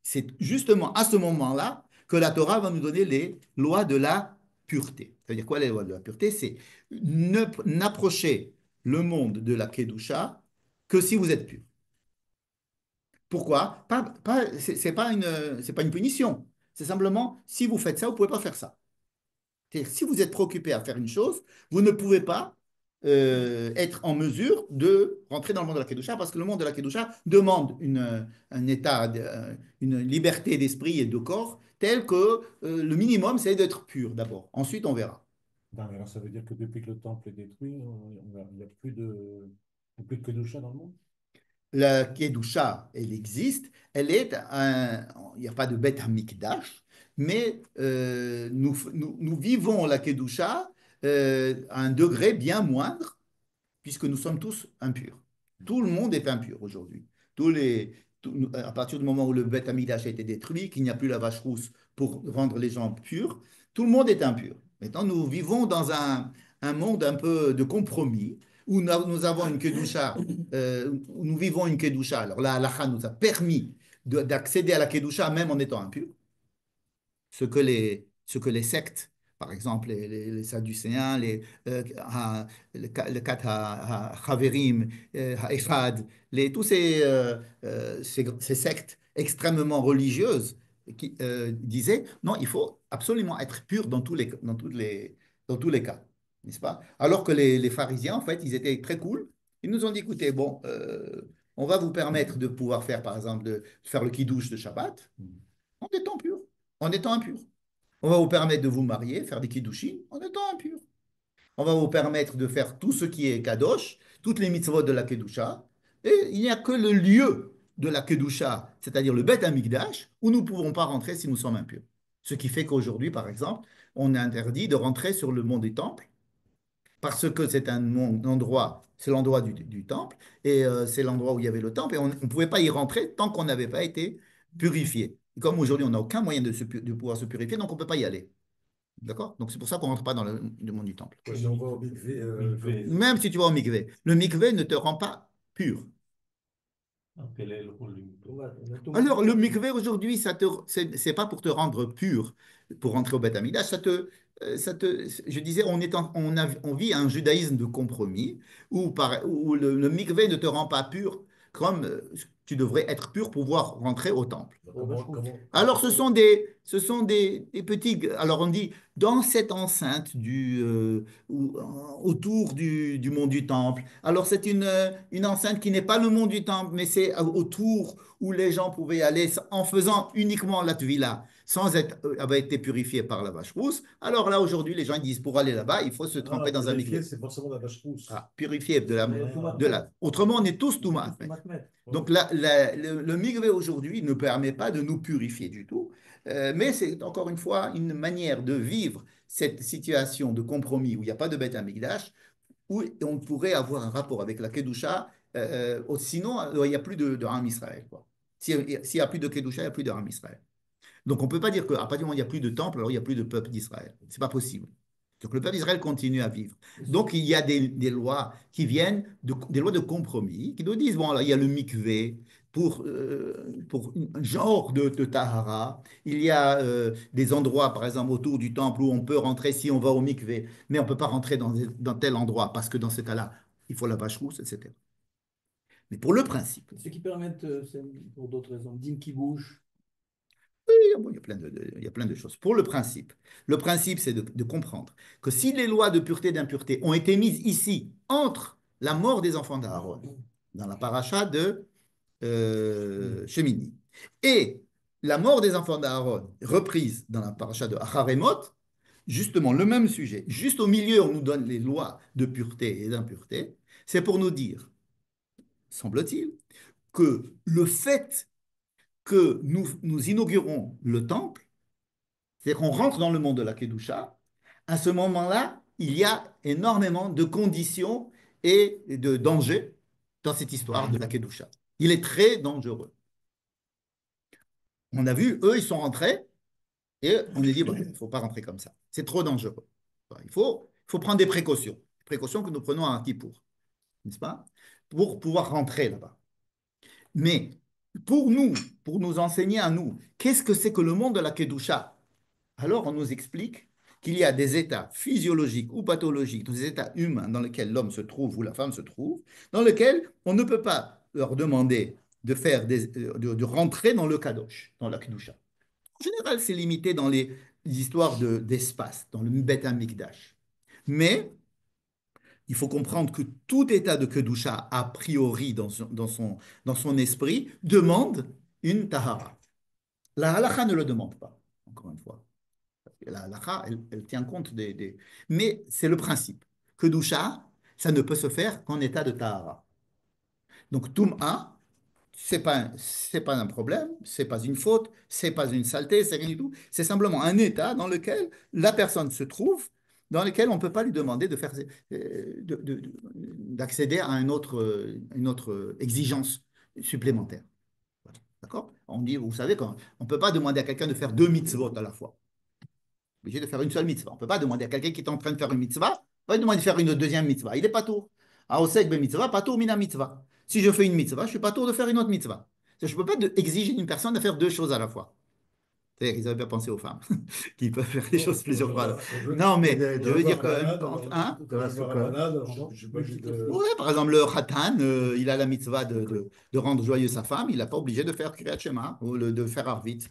c'est justement à ce moment-là que la Torah va nous donner les lois de la pureté. C'est-à-dire quoi les lois de la pureté? C'est n'approcher le monde de la Kedusha que si vous êtes pur. Pourquoi? C'est pas une punition. C'est simplement, si vous faites ça, vous ne pouvez pas faire ça. C'est-à-dire, si vous êtes préoccupé à faire une chose, vous ne pouvez pas être en mesure de rentrer dans le monde de la Kedusha parce que le monde de la Kedusha demande un état, une liberté d'esprit et de corps tel que le minimum, c'est d'être pur d'abord. Ensuite, on verra. Non, mais alors ça veut dire que depuis que le temple est détruit, il n'y a plus de Kedusha dans le monde? La Kedusha, elle existe, il n'y a pas de Beth Hamikdash, mais nous vivons la Kedusha à un degré bien moindre, puisque nous sommes tous impurs. Tout le monde est impur aujourd'hui. À partir du moment où le Beth Hamikdash a été détruit, qu'il n'y a plus la vache rousse pour rendre les gens purs, tout le monde est impur. Maintenant, nous vivons dans un monde un peu de compromis où nous avons une kedusha, où nous vivons une kedusha. Alors la halakha nous a permis d'accéder à la kedusha même en étant impur, ce que les sectes, par exemple les Sadducéens, le Kat HaChaverim, HaEchad, tous ces sectes extrêmement religieuses qui disaient non, il faut absolument être pur dans tous les cas, n'est-ce pas? Alors que les pharisiens, en fait, ils étaient très cool. Ils nous ont dit, écoutez, bon, on va vous permettre de pouvoir faire, par exemple, de faire le kiddush de Shabbat en étant pur, en étant impur. On va vous permettre de vous marier, faire des kiddushin en étant impur. On va vous permettre de faire tout ce qui est kadosh, toutes les mitzvot de la kedusha, et il n'y a que le lieu de la kedusha, c'est-à-dire le Beth Amikdash, où nous ne pouvons pas rentrer si nous sommes impurs. Ce qui fait qu'aujourd'hui, par exemple, on est interdit de rentrer sur le mont du temple, parce que c'est un endroit, c'est l'endroit du temple, et c'est l'endroit où il y avait le temple, et on ne pouvait pas y rentrer tant qu'on n'avait pas été purifié. Et comme aujourd'hui, on n'a aucun moyen de pouvoir se purifier, donc on ne peut pas y aller. D'accord? Donc c'est pour ça qu'on ne rentre pas dans le monde du temple. Ouais, si on va au mikvé, Mikvé. Même si tu vas au mikvé, le mikvé ne te rend pas pur. Donc, quel est le rôle du mikvé? On va tout Alors, le mettre. mikvé aujourd'hui, c'est pas pour te rendre pur, pour rentrer au Beth Amikdash, je disais, on vit un judaïsme de compromis où le mikvé ne te rend pas pur comme tu devrais être pur pour pouvoir rentrer au temple. Alors, ce sont des petits. Alors, on dit, dans cette enceinte autour du mont du temple. Alors, c'est une enceinte qui n'est pas le mont du temple, mais c'est autour où les gens pouvaient aller en faisant uniquement la tvila, sans avoir été purifiés par la vache rousse. Alors là, aujourd'hui, les gens ils disent, pour aller là-bas, il faut se tremper dans un mikvé. C'est forcément la vache rousse. Ah, purifié Ah. Autrement, on est tous tout mal. Donc le mikvé aujourd'hui ne permet pas de nous purifier du tout, mais c'est encore une fois une manière de vivre cette situation de compromis où il n'y a pas de Beth Amikdash, où on pourrait avoir un rapport avec la Kedusha, sinon il n'y a plus de Ham Israël, quoi. S'il n'y a plus de Kedusha, il n'y a plus de Ham Israël. Donc on ne peut pas dire qu'à partir du moment où il n'y a plus de temple, alors il n'y a plus de peuple d'Israël. Ce n'est pas possible. Donc le peuple d'Israël continue à vivre. Donc il y a des lois qui viennent, des lois de compromis, qui nous disent, bon, là, il y a le mikvé pour un genre de tahara. Il y a des endroits, par exemple, autour du temple où on peut rentrer si on va au mikvé, mais on ne peut pas rentrer dans tel endroit parce que dans ce cas-là, il faut la vache rousse, etc. Mais pour le principe, Ce qui permettent, c'est pour d'autres raisons, Dim qui bouge. bon, il y a plein de choses. Pour le principe, c'est de comprendre que si les lois de pureté et d'impureté ont été mises ici, entre la mort des enfants d'Aaron, dans la paracha de Shemini, et la mort des enfants d'Aaron, reprise dans la paracha de Acharemot, justement le même sujet, juste au milieu, on nous donne les lois de pureté et d'impureté, c'est pour nous dire, semble-t-il, que le fait que nous inaugurons le temple, c'est-à-dire qu'on rentre dans le monde de la Kedusha, à ce moment-là, il y a énormément de conditions et de dangers dans cette histoire de la Kedusha. Il est très dangereux. On a vu, eux, ils sont rentrés et on a dit, bon, il ne faut pas rentrer comme ça. C'est trop dangereux. Il faut prendre des précautions. Précautions que nous prenons à un Kippour, n'est-ce pas? Pour pouvoir rentrer là-bas. Mais pour nous enseigner à nous, qu'est-ce que c'est que le monde de la Kedusha? Alors on nous explique qu'il y a des états physiologiques ou pathologiques, des états humains dans lesquels l'homme se trouve ou la femme se trouve, dans lesquels on ne peut pas leur demander de rentrer dans le kadosh, dans la kedusha. En général, c'est limité dans les histoires d'espace, dans le Bet Amikdash. Mais il faut comprendre que tout état de kedusha, a priori, dans son esprit, demande une tahara. La halakha ne le demande pas, encore une fois. La halakha, elle tient compte Mais c'est le principe. Kedusha, ça ne peut se faire qu'en état de tahara. Donc, Tum'a, c'est pas un problème, c'est pas une faute, c'est pas une saleté, c'est rien du tout. C'est simplement un état dans lequel la personne se trouve, dans lequel on ne peut pas lui demander d'accéder à une autre exigence supplémentaire. Voilà. D'accord? On dit, vous savez, on ne peut pas demander à quelqu'un de faire deux mitzvot à la fois. obligé de faire une seule mitzvah. On ne peut pas demander à quelqu'un qui est en train de faire une mitzvah, on va lui demander de faire une deuxième mitzvah. Il est pas tour. Aosek ben mitzvah, pas tour mina mitzvah. Si je fais une mitzvah, je suis pas tour de faire une autre mitzvah. Je ne peux pas exiger d'une personne de faire deux choses à la fois. C'est-à-dire, ils avaient bien pensé aux femmes qui peuvent faire les Non, choses parce plusieurs fois. que Non, mais je je veux vois dire un que. malade, Hein? quand je vois un malade, je suis pas obligé de. Ouais, par exemple, le Khatan, il a la mitzvah de rendre joyeux sa femme, il n'est pas obligé de faire Kriyat Shema ou de faire Arvit,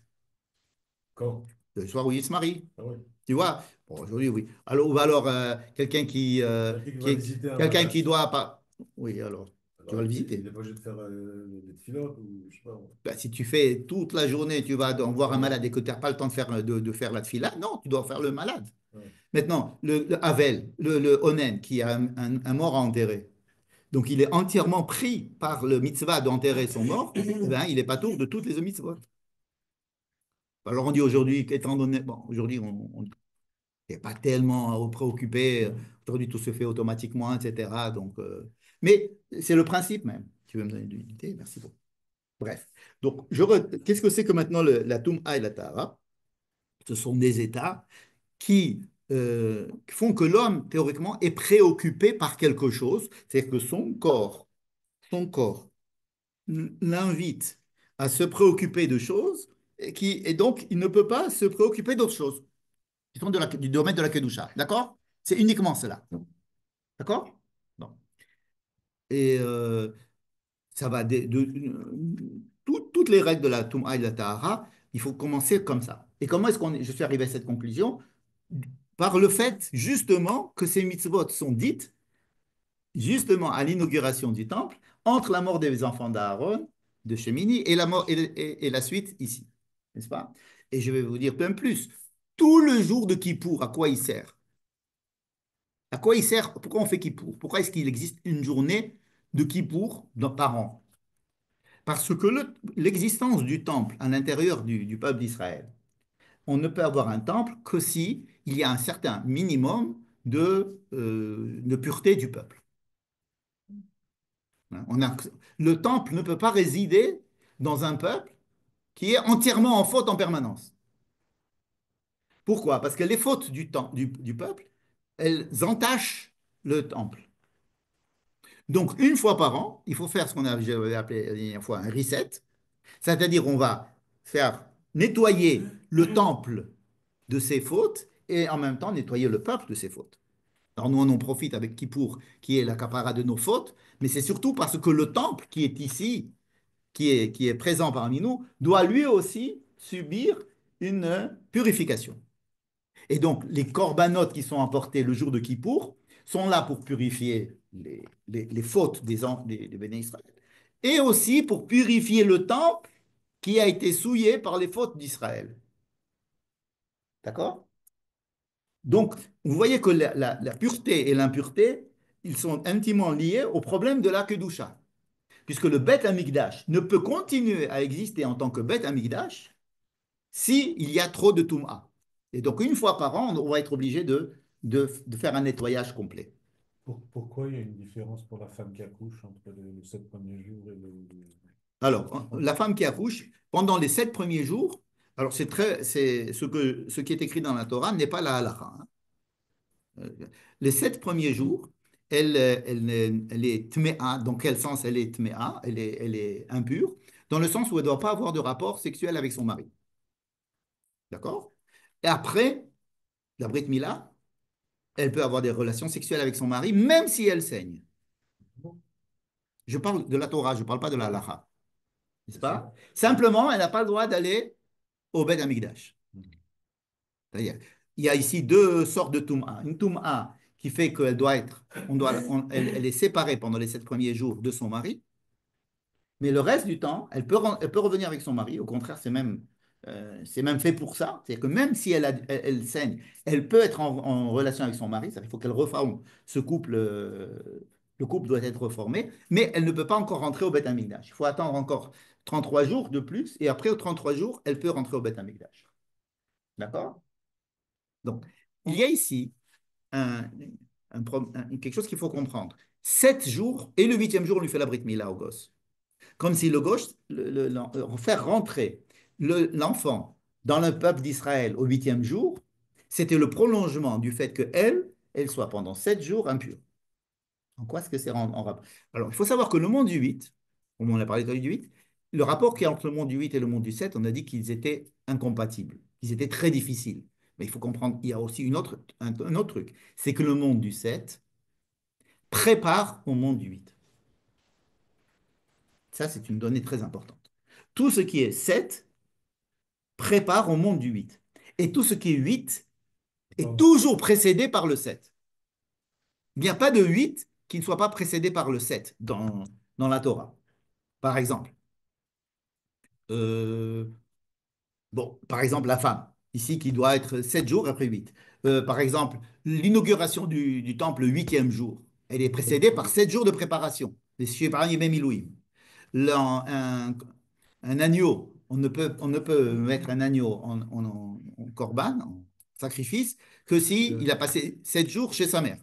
Quand? le soir où il se marie. Ah oui. Tu vois? Bon, aujourd'hui, oui. Alors, ou alors, quelqu'un Quelqu'un qui va visiter un quelqu'un malade. qui doit pas. Oui, alors, tu Alors, vas le il visiter. n'est pas obligé de faire des filotes ou je sais pas. Ben, si tu fais toute la journée, tu vas voir un malade et que tu n'as pas le temps de faire la tefila, non, tu dois faire le malade. Ouais. Maintenant, le Havel, le Onen, qui a un mort à enterrer, donc il est entièrement pris par le mitzvah d'enterrer son mort, eh ben, il est pas tour de toutes les mitzvot. Alors on dit aujourd'hui, étant donné, bon, aujourd'hui on n'est pas tellement préoccupé, aujourd'hui tout se fait automatiquement, etc. Donc, mais c'est le principe même. Tu veux me donner une idée? Merci beaucoup. Bref. Donc, qu'est-ce que c'est que maintenant la Toum'a et la Tahara? Ce sont des états qui font que l'homme, théoriquement, est préoccupé par quelque chose, c'est-à-dire que son corps l'invite à se préoccuper de choses et donc il ne peut pas se préoccuper d'autres choses qui sont du domaine de la Kedusha. D'accord? C'est uniquement cela. D'accord? Bon. Et ça va toutes les règles de la Toum'a et de la Tahara, il faut commencer comme ça. Et comment est-ce je suis arrivé à cette conclusion? Par le fait, justement, que ces mitzvot sont dites, justement, à l'inauguration du temple, entre la mort des enfants d'Aaron, de Shemini, et la, mort, et la suite ici. N'est-ce pas? Et je vais vous dire même plus. Tout le jour de Kippour, à quoi il sert? À quoi il sert? Pourquoi on fait Kippour? Pourquoi est-ce qu'il existe une journée de Kippour par an? Parce que l'existence du temple à l'intérieur du peuple d'Israël, on ne peut avoir un temple que si il y a un certain minimum de pureté du peuple. Le temple ne peut pas résider dans un peuple qui est entièrement en faute en permanence. Pourquoi? Parce que les fautes du peuple, elles entachent le temple. Donc, une fois par an, il faut faire ce qu'on avait appelé la dernière fois un reset, c'est-à-dire on va faire nettoyer le temple de ses fautes et en même temps nettoyer le peuple de ses fautes. Alors nous, on en profite avec Kippour, qui est la capara de nos fautes, mais c'est surtout parce que le temple qui est ici, qui est présent parmi nous, doit lui aussi subir une purification. Et donc, les corbanotes qui sont apportés le jour de Kippour sont là pour purifier les fautes des Béné Israël et aussi pour purifier le temple qui a été souillé par les fautes d'Israël. D'accord? Donc, vous voyez que la pureté et l'impureté, ils sont intimement liés au problème de la Kedusha. Puisque le Beth Amikdash ne peut continuer à exister en tant que Beth Amikdash s'il y a trop de Toum'a. Et donc, une fois par an, on va être obligé de faire un nettoyage complet. Pourquoi il y a une différence pour la femme qui accouche entre les 7 premiers jours et Alors, la femme qui accouche, pendant les 7 premiers jours, alors c'est ce qui est écrit dans la Torah n'est pas la halakha. Hein. Les 7 premiers jours, elle est tméa. Dans quel sens elle est tméa? Elle est impure, dans le sens où elle ne doit pas avoir de rapport sexuel avec son mari. D'accord? Et après, la Brit Mila, elle peut avoir des relations sexuelles avec son mari, même si elle saigne. Je parle de la Torah, je ne parle pas de la halakha. N'est-ce pas? Simplement, elle n'a pas le droit d'aller au Beth Amikdash. C'est-à-dire, il y a ici deux sortes de Toum'a. Une Toum'a qui fait qu'elle doit être, elle est séparée pendant les 7 premiers jours de son mari, mais le reste du temps, elle peut revenir avec son mari. Au contraire, c'est même fait pour ça. C'est-à-dire que même si elle saigne, elle peut être en relation avec son mari. Il faut qu'elle reforme ce couple. Le couple doit être reformé, mais elle ne peut pas encore rentrer au Beth Amikdash. Il faut attendre encore 33 jours de plus, et après, aux 33 jours, elle peut rentrer au Beth Amikdash. D'accord? Donc, il y a ici quelque chose qu'il faut comprendre. 7 jours, et le 8e jour, on lui fait la Brit Mila au gosse. Comme si le gosse, faire rentrer l'enfant dans le peuple d'Israël au 8e jour, C'était le prolongement du fait qu'elle, elle soit pendant 7 jours impure. En quoi est-ce que c'est en rapport? Alors, il faut savoir que le monde du 8, comme on a parlé du 8, le rapport qu'il y a entre le monde du 8 et le monde du 7, on a dit qu'ils étaient incompatibles, qu'ils étaient très difficiles. Mais il faut comprendre, il y a aussi un autre truc, c'est que le monde du 7 prépare au monde du 8. Ça, c'est une donnée très importante. Tout ce qui est 7 prépare au monde du 8. Et tout ce qui est 8 est toujours précédé par le 7. Il n'y a pas de 8 qui ne soit pas précédé par le 7 dans la Torah. Par exemple, euh, bon, par exemple, la femme, ici, qui doit être 7 jours après 8. Par exemple, l'inauguration du temple le 8e jour, elle est précédée par 7 jours de préparation. Les Sheparim Yemem Milouim. Un agneau, on ne peut mettre un agneau en corban, en sacrifice, que si il a passé 7 jours chez sa mère.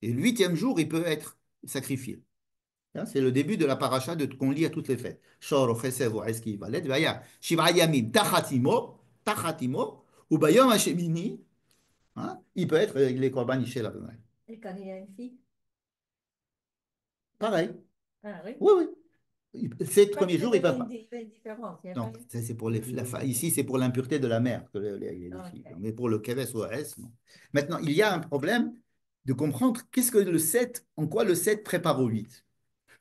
Et le 8e jour, il peut être sacrifié. Hein, c'est le début de la paracha qu'on lit à toutes les fêtes. Shor, Chesed, Eski, Valet, Vaya, Shivra Yamim, Tachatimo, ou Bayom Hashemini, hein, il peut être les korban Ishel Adonai. Et quand il y a une fille? Pareil. Ah oui. Oui, oui. Ces Pas premiers qu'il y jours, ils avait peuvent une, pas. une différence. Il y a Non, pas eu- ça c'est pour ici, c'est pour l'impureté de la mère que les filles. Ok. Mais pour le Keves ou AS, non. Maintenant, il y a un problème de comprendre qu'est-ce que le 7, en quoi le 7 prépare au 8.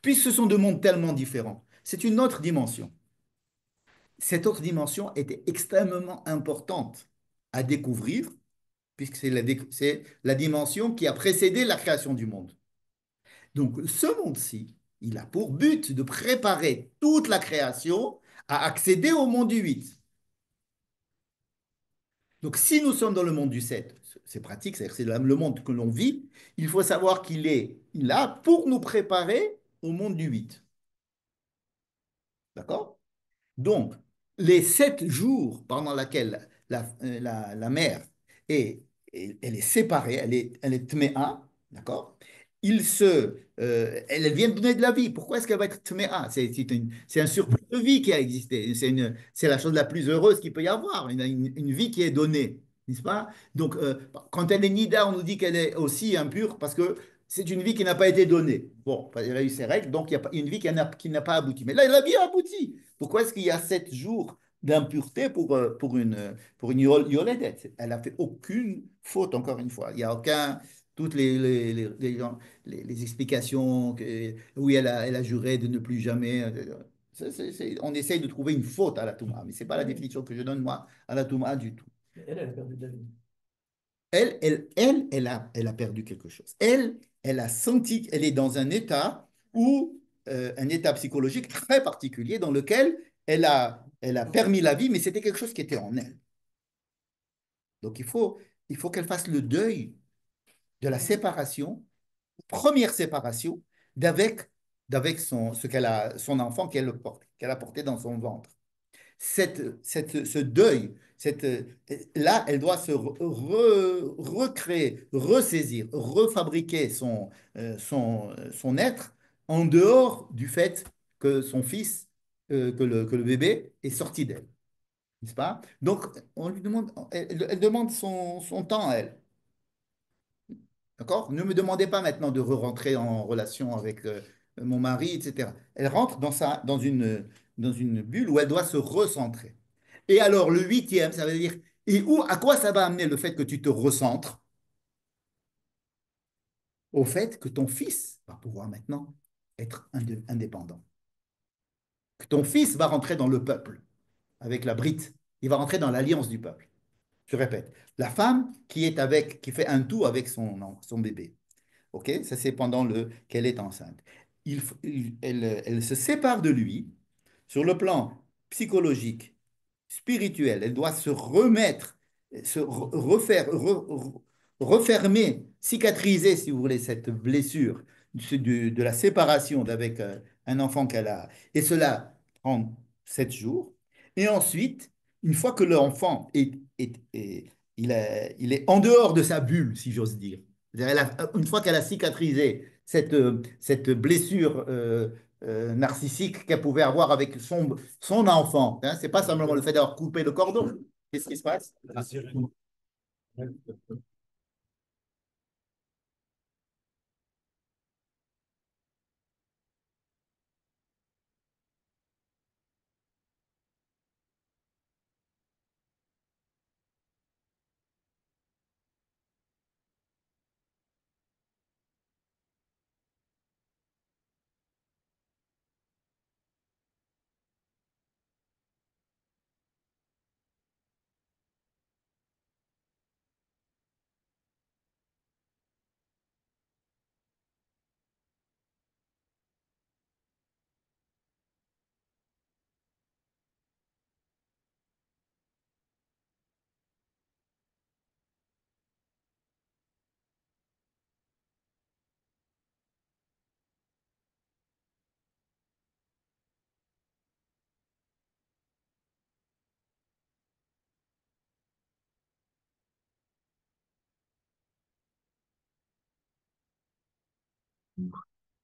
Puisque ce sont deux mondes tellement différents, c'est une autre dimension. Cette autre dimension était extrêmement importante à découvrir, puisque c'est la dimension qui a précédé la création du monde. Donc, ce monde-ci, il a pour but de préparer toute la création à accéder au monde du 8. Donc, si nous sommes dans le monde du 7, c'est pratique, c'est-à-dire c'est le monde que l'on vit, il faut savoir qu'il est là pour nous préparer au monde du 8. D'accord? Donc, les 7 jours pendant lesquels la mère est, elle est séparée, elle est tméa, d'accord? Elle vient de donner de la vie. Pourquoi est-ce qu'elle va être tméa? C'est un surplus de vie qui a existé. C'est la chose la plus heureuse qu'il peut y avoir, une vie qui est donnée, n'est-ce pas? Donc, quand elle est nida, on nous dit qu'elle est aussi impure parce que c'est une vie qui n'a pas été donnée. Bon, elle a eu ses règles, donc il y a une vie qui n'a pas abouti. Mais là, la vie a abouti. Pourquoi est-ce qu'il y a 7 jours d'impureté pour une Yoledet? Elle n'a fait aucune faute, encore une fois. Il n'y a aucun. Toutes les explications oui, elle a juré de ne plus jamais. On essaye de trouver une faute à la Touma, mais ce n'est pas la définition que je donne, moi, à la Touma du tout. Elle a perdu de la vie. Elle a perdu quelque chose. Elle a senti qu'elle est dans un état où, un état psychologique très particulier dans lequel elle a permis la vie, mais c'était quelque chose qui était en elle. Donc il faut qu'elle fasse le deuil de la séparation, première séparation, d'avec son enfant qu'elle a porté dans son ventre. Ce deuil, là, elle doit se recréer, ressaisir, refabriquer son être en dehors du fait que son fils, que le bébé est sorti d'elle, n'est-ce pas? Donc, on lui demande, elle demande son temps à elle. D'accord? Ne me demandez pas maintenant de re-rentrer en relation avec mon mari, etc. Elle rentre dans une bulle où elle doit se recentrer. Et alors, le 8e, ça veut dire, à quoi ça va amener le fait que tu te recentres? Au fait que ton fils va pouvoir maintenant être indépendant. Que ton fils va rentrer dans le peuple avec la brite. Il va rentrer dans l'alliance du peuple. Je répète, la femme qui fait un tout avec son bébé. OK? Ça, c'est pendant qu'elle est enceinte. Elle se sépare de lui sur le plan psychologique, spirituel. Elle doit se remettre, refaire, refermer, cicatriser, si vous voulez, cette blessure de la séparation d'avec un enfant qu'elle a. Et cela prend 7 jours. Et ensuite, une fois que l'enfant il est en dehors de sa bulle, si j'ose dire, une fois qu'elle a cicatrisé cette blessure narcissique qu'elle pouvait avoir avec son enfant, hein, c'est pas simplement le fait d'avoir coupé le cordon. Qu'est-ce qui se passe?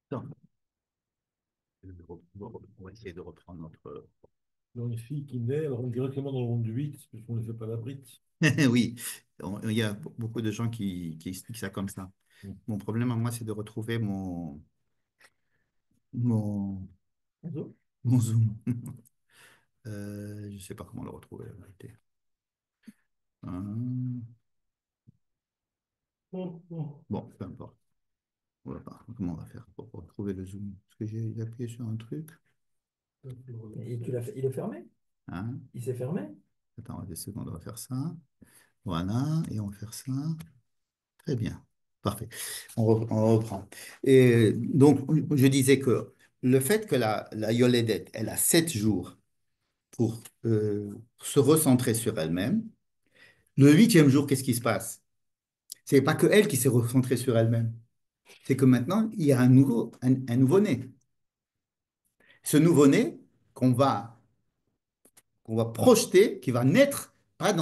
Donc, on va essayer de reprendre notre... Dans une fille qui naît, elle rentre directement dans le monde du 8, puisqu'on ne fait pas la brite. Oui, il y a beaucoup de gens qui expliquent ça comme ça. Mon problème à moi, c'est de retrouver mon, mon Zoom. Je ne sais pas comment le retrouver, en vérité. Bon, peu importe. On va voir comment on va faire pour retrouver le Zoom. Parce que j'ai appuyé sur un truc. Et il est fermé? Hein? Il s'est fermé? Attends, des secondes, on va faire ça. Voilà, et on va faire ça. Très bien. Parfait. On reprend. Et donc, je disais que le fait que la Yoledette, elle a 7 jours pour se recentrer sur elle-même, le 8e jour, qu'est-ce qui se passe? C'est pas que elle qui s'est recentrée sur elle-même. C'est que maintenant, il y a un nouveau-né. Ce nouveau-né qu'on va projeter, qui va naître, pas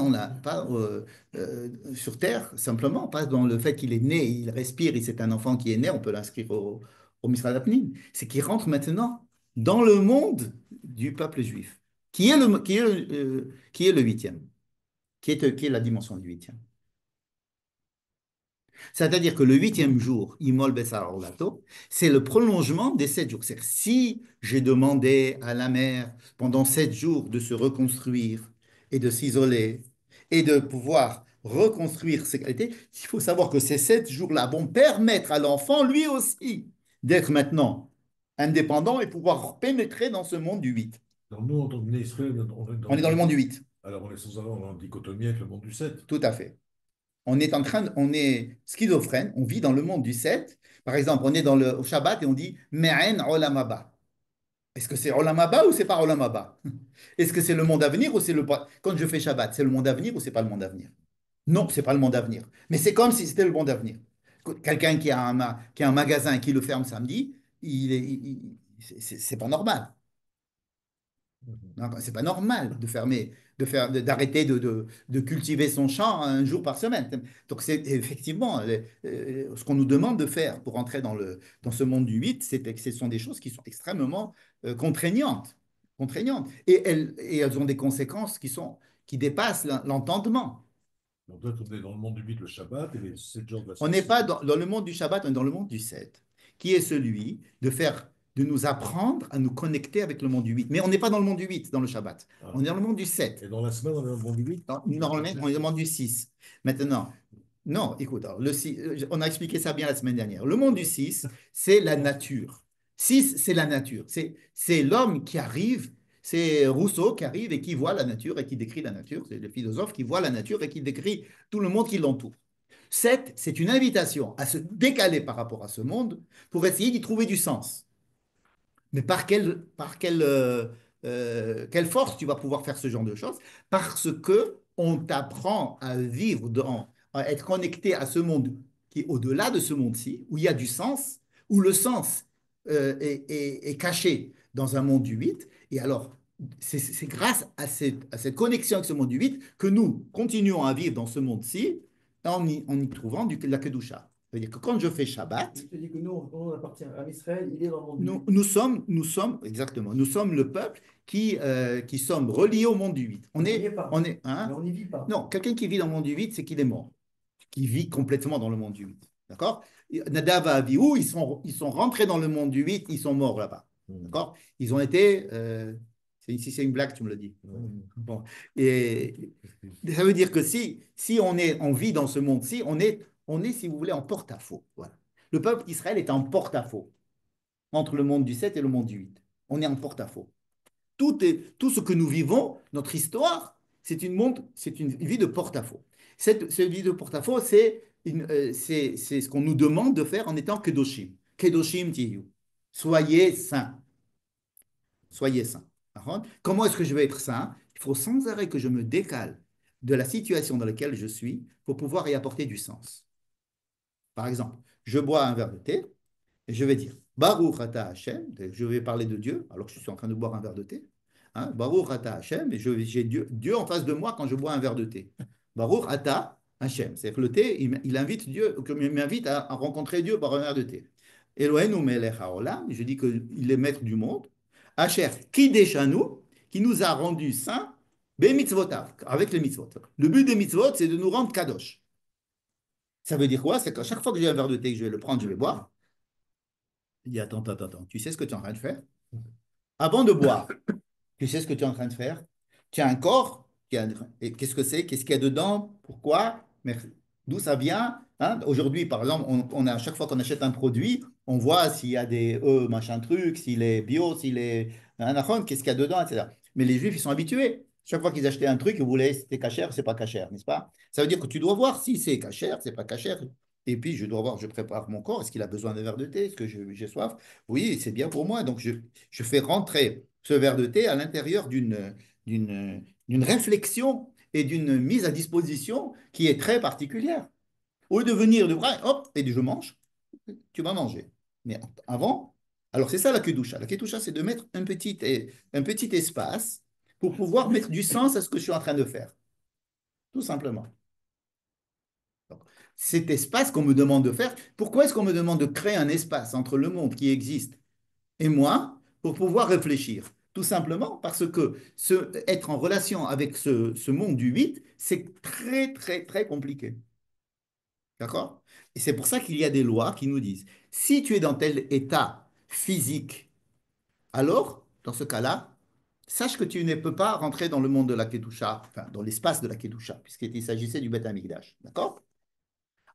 sur Terre, simplement, pas dans le fait qu'il est né, il respire, et c'est un enfant qui est né, on peut l'inscrire au Misra Dapnin. C'est qu'il rentre maintenant dans le monde du peuple juif, qui est le 8e, qui est la dimension du 8e. C'est-à-dire que le 8e jour, Imol Bessar Orlato, c'est le prolongement des 7 jours. C'est-à-dire, si j'ai demandé à la mère pendant 7 jours de se reconstruire et de s'isoler et de pouvoir reconstruire ses qualités, il faut savoir que ces 7 jours-là vont permettre à l'enfant, lui aussi, d'être maintenant indépendant et pouvoir pénétrer dans ce monde du 8. Alors nous, en tant que Israël, on est On est dans le monde du 8, alors on est sans avoir en dichotomie avec le monde du 7. tout à fait. On est schizophrène, on vit dans le monde du 7. Par exemple, on est au Shabbat et on dit Me'en Olam Haba. Est-ce que c'est Olam Haba ou c'est pas Olam Haba? Est-ce que c'est le monde à venir ou c'est le... Quand je fais Shabbat, c'est le monde à venir ou c'est pas le monde à venir? Non, c'est pas le monde à venir. Mais c'est comme si c'était le monde à venir. Quelqu'un qui a un magasin et qui le ferme samedi, c'est pas normal. C'est pas normal de fermer, d'arrêter de cultiver son champ un jour par semaine. Donc c'est effectivement ce qu'on nous demande de faire pour entrer dans ce monde du 8, ce sont des choses qui sont extrêmement contraignantes, contraignantes. Et elles ont des conséquences qui dépassent l'entendement. Donc là, on est dans le monde du 8, le Shabbat, et les 7 jours de la On n'est pas semaine. dans le monde du Shabbat, on est dans le monde du 7, qui est celui de nous apprendre à nous connecter avec le monde du 8. Mais on n'est pas dans le monde du 8, dans le Shabbat. Ah. On est dans le monde du 7. Et dans la semaine, on est dans le monde du 8. Normalement, on est dans le monde du 6. Maintenant, non, écoute, alors, on a expliqué ça bien la semaine dernière. Le monde du 6, c'est la nature. 6, c'est la nature. C'est l'homme qui arrive, c'est Rousseau qui arrive et qui voit la nature et qui décrit la nature. C'est le philosophe qui voit la nature et qui décrit tout le monde qui l'entoure. 7, c'est une invitation à se décaler par rapport à ce monde pour essayer d'y trouver du sens. Mais quelle force tu vas pouvoir faire ce genre de choses? Parce que on t'apprend à vivre, à être connecté à ce monde qui est au-delà de ce monde-ci, où il y a du sens, où le sens est caché dans un monde du 8. Et alors, c'est grâce à cette connexion avec ce monde du 8 que nous continuons à vivre dans ce monde-ci en y trouvant la Kedusha. C'est-à-dire que quand je fais Shabbat, Je te dis que nous, on appartient à Israël, il est dans le monde du nous sommes, exactement, nous sommes le peuple qui sommes reliés au monde du 8. On n'y est pas. Hein? Mais on n'y vit pas. Non, quelqu'un qui vit dans le monde du 8, c'est qu'il est mort. qui vit complètement dans le monde du 8. D'accord? Nadav et Abihu, ils sont rentrés dans le monde du 8, ils sont morts là-bas. D'accord? Ils ont été. Si c'est une blague, tu me le dis. Bon. Et ça veut dire que si on vit dans ce monde-ci, on est, si vous voulez, en porte-à-faux. Voilà. Le peuple d'Israël est en porte-à-faux entre le monde du 7 et le monde du 8. On est en porte-à-faux. Tout ce que nous vivons, notre histoire, c'est une vie de porte-à-faux. Cette vie de porte-à-faux, c'est ce qu'on nous demande de faire en étant kedoshim. Kedoshim tiyu. Soyez saints. Soyez saints. Comment est-ce que je vais être saint? Il faut sans arrêt que je me décale de la situation dans laquelle je suis pour pouvoir y apporter du sens. Par exemple, je bois un verre de thé et je vais dire Baruch Ata Hashem, je vais parler de Dieu alors que je suis en train de boire un verre de thé. Baruch Ata Hashem, et j'ai Dieu en face de moi quand je bois un verre de thé. Baruch Ata Hashem, c'est-à-dire que le thé, il invite Dieu, il m'invite à rencontrer Dieu par un verre de thé. Eloheinu melech haolam, je dis qu'il est maître du monde. Asher kideshanu, qui nous a rendus saints, bemitzvotav, avec les mitzvot. Le but des mitzvot, c'est de nous rendre kadosh. Ça veut dire quoi? C'est qu'à chaque fois que j'ai un verre de thé, que je vais le prendre, je vais boire. Il dit, attends, tu sais ce que tu es en train de faire? Avant de boire, tu sais ce que tu es en train de faire? Tu as un corps, et qu'est-ce que c'est? Qu'est-ce qu'il y a dedans? Pourquoi? Mais d'où ça vient? Aujourd'hui, par exemple, à chaque fois qu'on achète un produit, on voit s'il y a des machin truc, s'il est bio, s'il est qu'est-ce qu'il y a dedans, etc. Mais les Juifs, ils sont habitués. Chaque fois qu'ils achetaient un truc, ils voulaient c'était cachère, c'est pas cachère, n'est-ce pas? Ça veut dire que tu dois voir si c'est cachère, c'est pas cachère. Et puis, je dois voir, je prépare mon corps. Est-ce qu'il a besoin d'un verre de thé? Est-ce que j'ai soif? Oui, c'est bien pour moi. Donc, je fais rentrer ce verre de thé à l'intérieur d'une réflexion et d'une mise à disposition qui est très particulière. Au lieu de venir de bras, hop, et je mange, tu vas manger. Mais avant, alors c'est ça la kedusha. La kedusha, c'est de mettre un petit espace pour pouvoir mettre du sens à ce que je suis en train de faire. Tout simplement. Donc, cet espace qu'on me demande de faire, pourquoi est-ce qu'on me demande de créer un espace entre le monde qui existe et moi pour pouvoir réfléchir? Tout simplement parce que être en relation avec ce monde du 8, c'est très, très, très compliqué. D'accord? Et c'est pour ça qu'il y a des lois qui nous disent, si tu es dans tel état physique, alors, dans ce cas-là, sache que tu ne peux pas rentrer dans le monde de la Kedusha, enfin, dans l'espace de la Kedusha, puisqu'il s'agissait du Beth Amikdash. D'accord?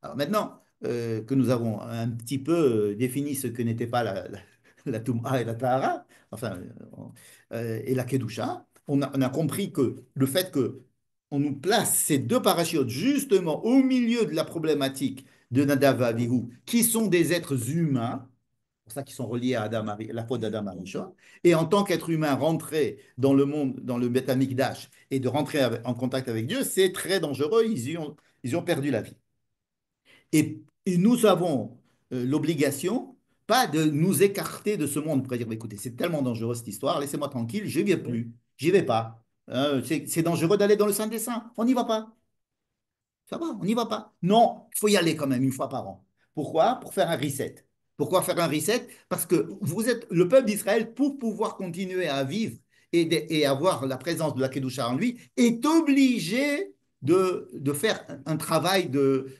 Alors maintenant que nous avons un petit peu défini ce que n'était pas la Touma et la Tahara, enfin, et la Kedusha, on a compris que le fait que on nous place ces deux parachutes justement au milieu de la problématique de Nadav et Abihu, qui sont des êtres humains, pour ça qu'ils sont reliés à la faute d'Adam Arishon, et en tant qu'être humain, rentrer dans le monde, dans le Beth Amikdash, et de rentrer en contact avec Dieu, c'est très dangereux, ils ont perdu la vie. Et nous avons l'obligation, pas de nous écarter de ce monde, pour dire, écoutez, c'est tellement dangereux cette histoire, laissez-moi tranquille, je n'y vais plus, j'y vais pas. C'est dangereux d'aller dans le Saint des Saints, on n'y va pas. Ça va, on n'y va pas. Non, il faut y aller quand même une fois par an. Pourquoi? Pour faire un reset. Pourquoi faire un reset? Parce que vous êtes le peuple d'Israël, pour pouvoir continuer à vivre et avoir la présence de la Kedusha en lui, est obligé de faire un travail de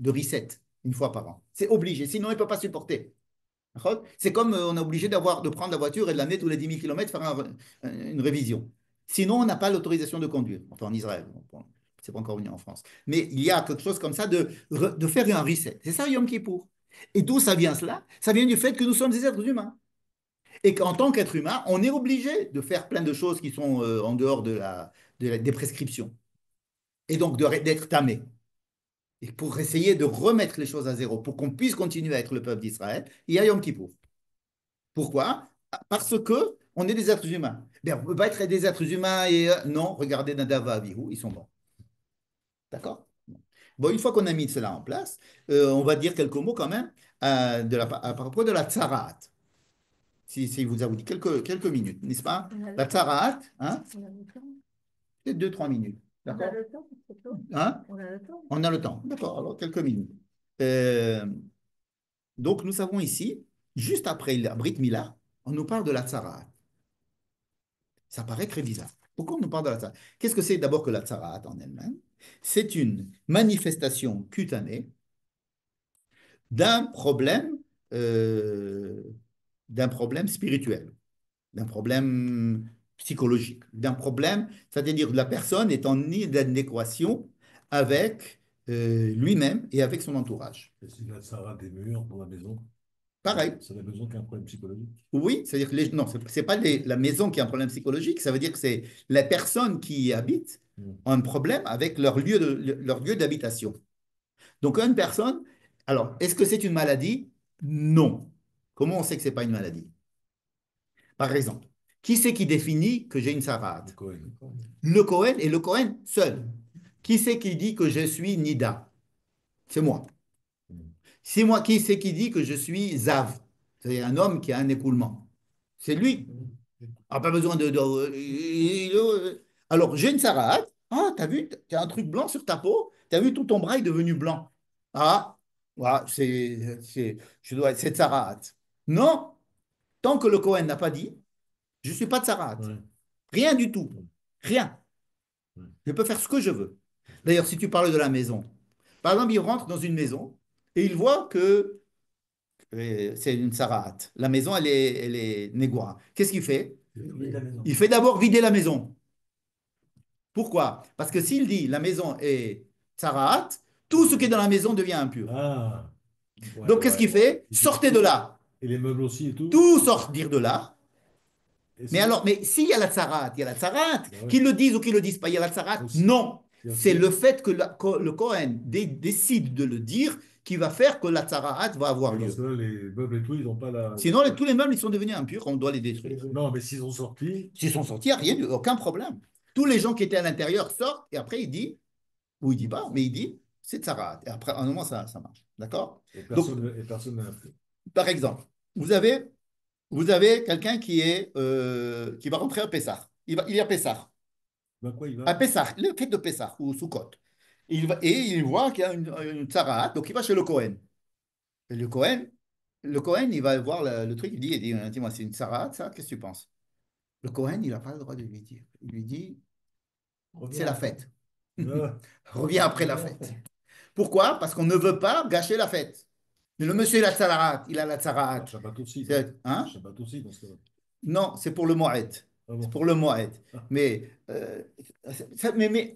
reset une fois par an. C'est obligé, sinon il ne peut pas supporter. C'est comme on est obligé de prendre la voiture et de l'amener tous les 10 000 km faire une révision. Sinon, on n'a pas l'autorisation de conduire. Enfin, en Israël. Bon, c'est pas encore venu en France. Mais il y a quelque chose comme ça de faire un reset. C'est ça Yom Kippour. Et d'où ça vient cela? Ça vient du fait que nous sommes des êtres humains. Et qu'en tant qu'être humain, on est obligé de faire plein de choses qui sont en dehors des prescriptions. Et donc d'être tamé. Et pour essayer de remettre les choses à zéro, pour qu'on puisse continuer à être le peuple d'Israël, il y a Yom Kippour. Pourquoi? Parce que on est des êtres humains. Bien, on ne peut pas être des êtres humains et non, regardez Nadav et Abihu, ils sont bons. D'accord? Bon, une fois qu'on a mis cela en place, on va dire quelques mots quand même à propos de la Tsarat. Si vous avez dit quelques minutes, n'est-ce pas? La Tsarat, hein? On a le temps. C'est 2-3 minutes. On a D'accord? le temps, c'est tout. Hein? On a le temps. On a le temps. D'accord, alors quelques minutes. Donc, nous savons ici, juste après la Brit Mila, on nous parle de la Tsarat. Ça paraît très bizarre. Pourquoi on nous parle de la Tsarat? Qu'est-ce que c'est d'abord que la Tsarat en elle-même? c'est une manifestation cutanée d'un problème, euh, d'un problème spirituel, d'un problème psychologique, d'un problème, c'est-à-dire que la personne est en inadéquation avec lui-même et avec son entourage. Et s'il a Sarah des murs dans la maison, Pareil. ça n'a besoin qu'un problème psychologique. Oui, c'est-à-dire que non, c'est pas la maison qui a un problème psychologique, ça veut dire que c'est la personne qui y habite a un problème avec leur lieu d'habitation. Donc, une personne, alors, est-ce que c'est une maladie? Non. Comment on sait que c'est pas une maladie? Par exemple, qui c'est qui définit que j'ai une Le sarade? Cohen. Le Cohen et le Cohen seul. Qui c'est qui dit que je suis Nida? C'est moi. C'est moi qui c'est qui dit que je suis Zav? C'est-à-dire un homme qui a un écoulement. C'est lui. Ah, pas besoin Alors, j'ai une sarade. Ah, t'as vu, t'as un truc blanc sur ta peau. T'as vu, tout ton bras est devenu blanc. Ah, voilà, je dois être cette sarade. Non, tant que le Cohen n'a pas dit, je ne suis pas de sarade. Ouais. Rien du tout. Rien. Ouais. Je peux faire ce que je veux. D'ailleurs, si tu parles de la maison, par exemple, il rentre dans une maison et il voit que c'est une sarate. La maison, elle est négoire. Qu'est-ce qu'il fait? Oublier la maison. Il fait d'abord vider la maison. Pourquoi? Parce que s'il dit la maison est Tsaraat, tout ce qui est dans la maison devient impur. Ah, ouais, Donc qu'est-ce ouais. qu'il fait? Sortez de là. Et les meubles aussi et tout? Tout sortir de là. Et Mais si- alors, mais s'il y a la Tsaraat, il y a la Tsaraat. Bah ouais. Qu'ils le disent ou qu'ils le disent pas, il y a la Tsaraat. Aussi. Non. Bien C'est sûr. le fait que le Kohen décide de le dire qui va faire que la Tsaraat va avoir Parce lieu. que là, les meubles et tout, ils n'ont pas la. Sinon, tous les meubles, ils sont devenus impurs, on doit les détruire. Non, mais s'ils ont sorti, S'ils sont sortis, il n'y a rien, aucun problème. Tous les gens qui étaient à l'intérieur sortent et après il dit, ou il dit pas, mais il dit, c'est Tsaraat. Et après, à un moment, ça marche. D'accord? et Donc, personne n'a fait. par exemple, vous avez quelqu'un qui va rentrer à Pessah. Il est à Pessah. Ben quoi, il À va? Pessah, le fête de Pessah ou Sukkot. Et il voit qu'il y a une Tsaraat, donc il va chez le Cohen. Et le Cohen, il va voir le truc, il dit, dis-moi, c'est une Tsaraat, ça? Qu'est-ce que tu penses? Le Cohen, il n'a pas le droit de lui dire. Il lui dit, c'est Reviens la après. fête. Ah, Reviens après la fête. Pourquoi? Parce qu'on ne veut pas gâcher la fête. Mais le monsieur, il a Tsaraat, il a la Tsaraat. Shabbat aussi. Hein? Shabbat aussi, dans ce cas-là. Non, c'est pour le Moed. Ah C'est bon. pour le Moed. Ah. Mais,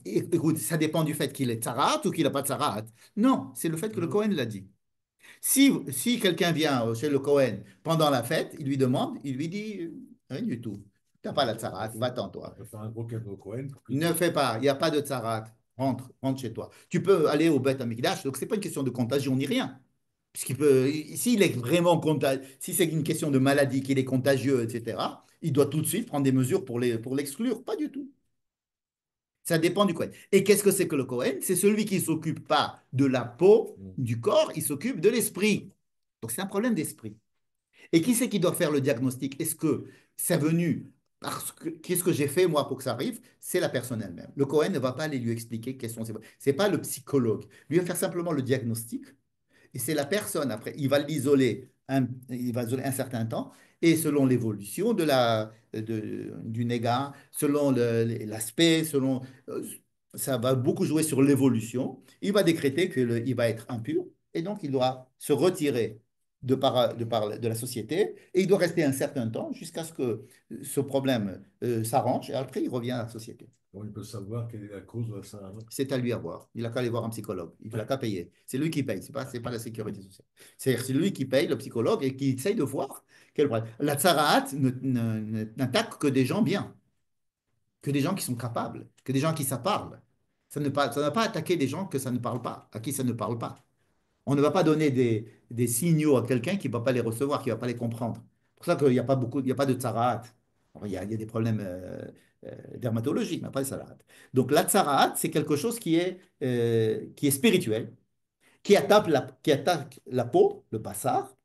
écoute, ça dépend du fait qu'il ait Tsaraat ou qu'il n'a pas de Tsaraat. Non, c'est le fait que le Cohen l'a dit. Si quelqu'un vient chez le Cohen pendant la fête, il lui demande, il lui dit rien du tout. Tu n'as pas la Tsaraat, va-t'en toi. On va faire un gros cadeau au Cohen. Ne fais pas, il n'y a pas de Tsaraat. Rentre chez toi. Tu peux aller au Beth Amikdash, donc ce n'est pas une question de contagion ni rien. Puisqu'il peut, s'il est vraiment contagieux, si c'est une question de maladie, qu'il est contagieux, etc., il doit tout de suite prendre des mesures pour l'exclure. Pas du tout. Ça dépend du Cohen. Et qu'est-ce que c'est que le Cohen? C'est celui qui ne s'occupe pas de la peau, du corps, il s'occupe de l'esprit. Donc c'est un problème d'esprit. Et qui c'est qui doit faire le diagnostic? Est-ce que c'est venu parce que qu'est-ce que j'ai fait moi pour que ça arrive? C'est la personne elle-même. Le Cohen ne va pas aller lui expliquer quels sont ses... C'est pas le psychologue. Lui va faire simplement le diagnostic. Et c'est la personne, après, il va isoler un certain temps, et selon l'évolution du négat, selon l'aspect, ça va beaucoup jouer sur l'évolution, il va décréter qu'il va être impur, et donc il doit se retirer de la société, et il doit rester un certain temps jusqu'à ce que ce problème s'arrange, et après il revient à la société. Bon, il peut savoir quelle est la cause de ça. C'est à lui à voir. Il n'a qu'à aller voir un psychologue. Il n'a qu'à payer. C'est lui qui paye. C'est pas la sécurité sociale. C'est lui qui paye le psychologue et qui essaye de voir quel problème. La tsaraat n'attaque que des gens bien, que des gens qui sont capables, que des gens à qui ça parle. Ça ne va pas attaquer des gens que ça ne parle pas, à qui ça ne parle pas. On ne va pas donner des signaux à quelqu'un qui ne va pas les recevoir, qui ne va pas les comprendre. C'est pour ça qu'il n'y a pas beaucoup, il y a pas de tsaraat. Il y a des problèmes dermatologiques, mais pas de tsaraat. Donc la tsaraat, c'est quelque chose qui est spirituel, qui attaque la peau, le bassar,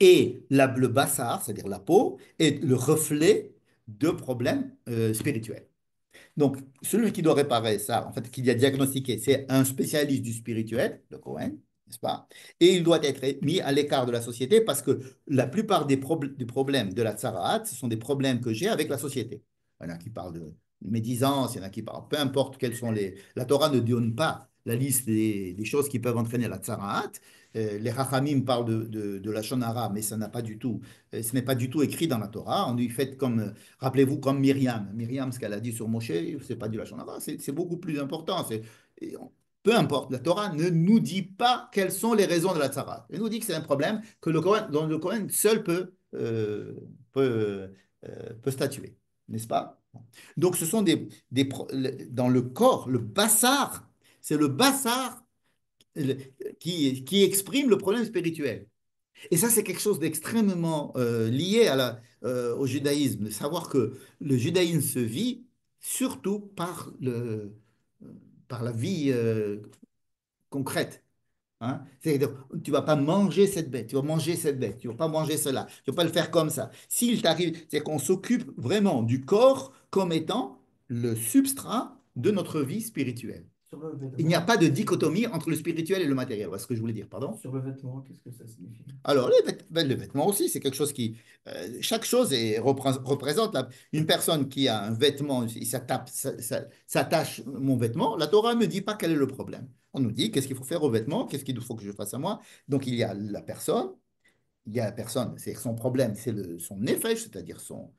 et le bassar, c'est-à-dire la peau, est le reflet de problèmes spirituels. Donc, celui qui doit réparer ça, en fait, qui a diagnostiqué, c'est un spécialiste du spirituel, le Cohen, n'est-ce pas? Et il doit être mis à l'écart de la société parce que la plupart des problèmes de la tsaraat, ce sont des problèmes que j'ai avec la société. Il y en a qui parlent médisance, il y en a qui parlent, peu importe quelles sont les. La Torah ne donne pas la liste des choses qui peuvent entraîner la tsaraat. Les Rachamim parlent de la Lachon Hara, mais ça n'a pas du tout, ce n'est pas du tout écrit dans la Torah. On lui fait comme, rappelez-vous, comme Myriam. Myriam, ce qu'elle a dit sur Moshe, c'est pas du Lachon Hara, c'est beaucoup plus important. Peu importe, la Torah ne nous dit pas quelles sont les raisons de la tsaraat. Elle nous dit que c'est un problème que le Cohen, dont le Cohen seul peut, peut statuer, n'est-ce pas? Donc, ce sont dans le corps, le bassar, c'est le bassar qui exprime le problème spirituel. Et ça, c'est quelque chose d'extrêmement lié au judaïsme, de savoir que le judaïsme se vit surtout par la vie concrète. Hein. C'est-à-dire, tu ne vas pas manger cette bête, tu vas manger cette bête, tu ne vas pas manger cela, tu ne vas pas le faire comme ça. S'il t'arrive, c'est qu'on s'occupe vraiment du corps comme étant le substrat de notre vie spirituelle. Sur le Il n'y a vêtement, pas de dichotomie entre le spirituel et le matériel. Voilà ce que je voulais dire, pardon. sur le vêtement, qu'est-ce que ça signifie? Alors, les vêtements aussi, c'est quelque chose qui. Chaque chose représente une personne qui a un vêtement, s'attache mon vêtement. La Torah ne dit pas quel est le problème. On nous dit qu'est-ce qu'il faut faire au vêtement, qu'est-ce qu'il faut que je fasse à moi. Donc, il y a la personne, c'est son problème, c'est son effet, c'est-à-dire son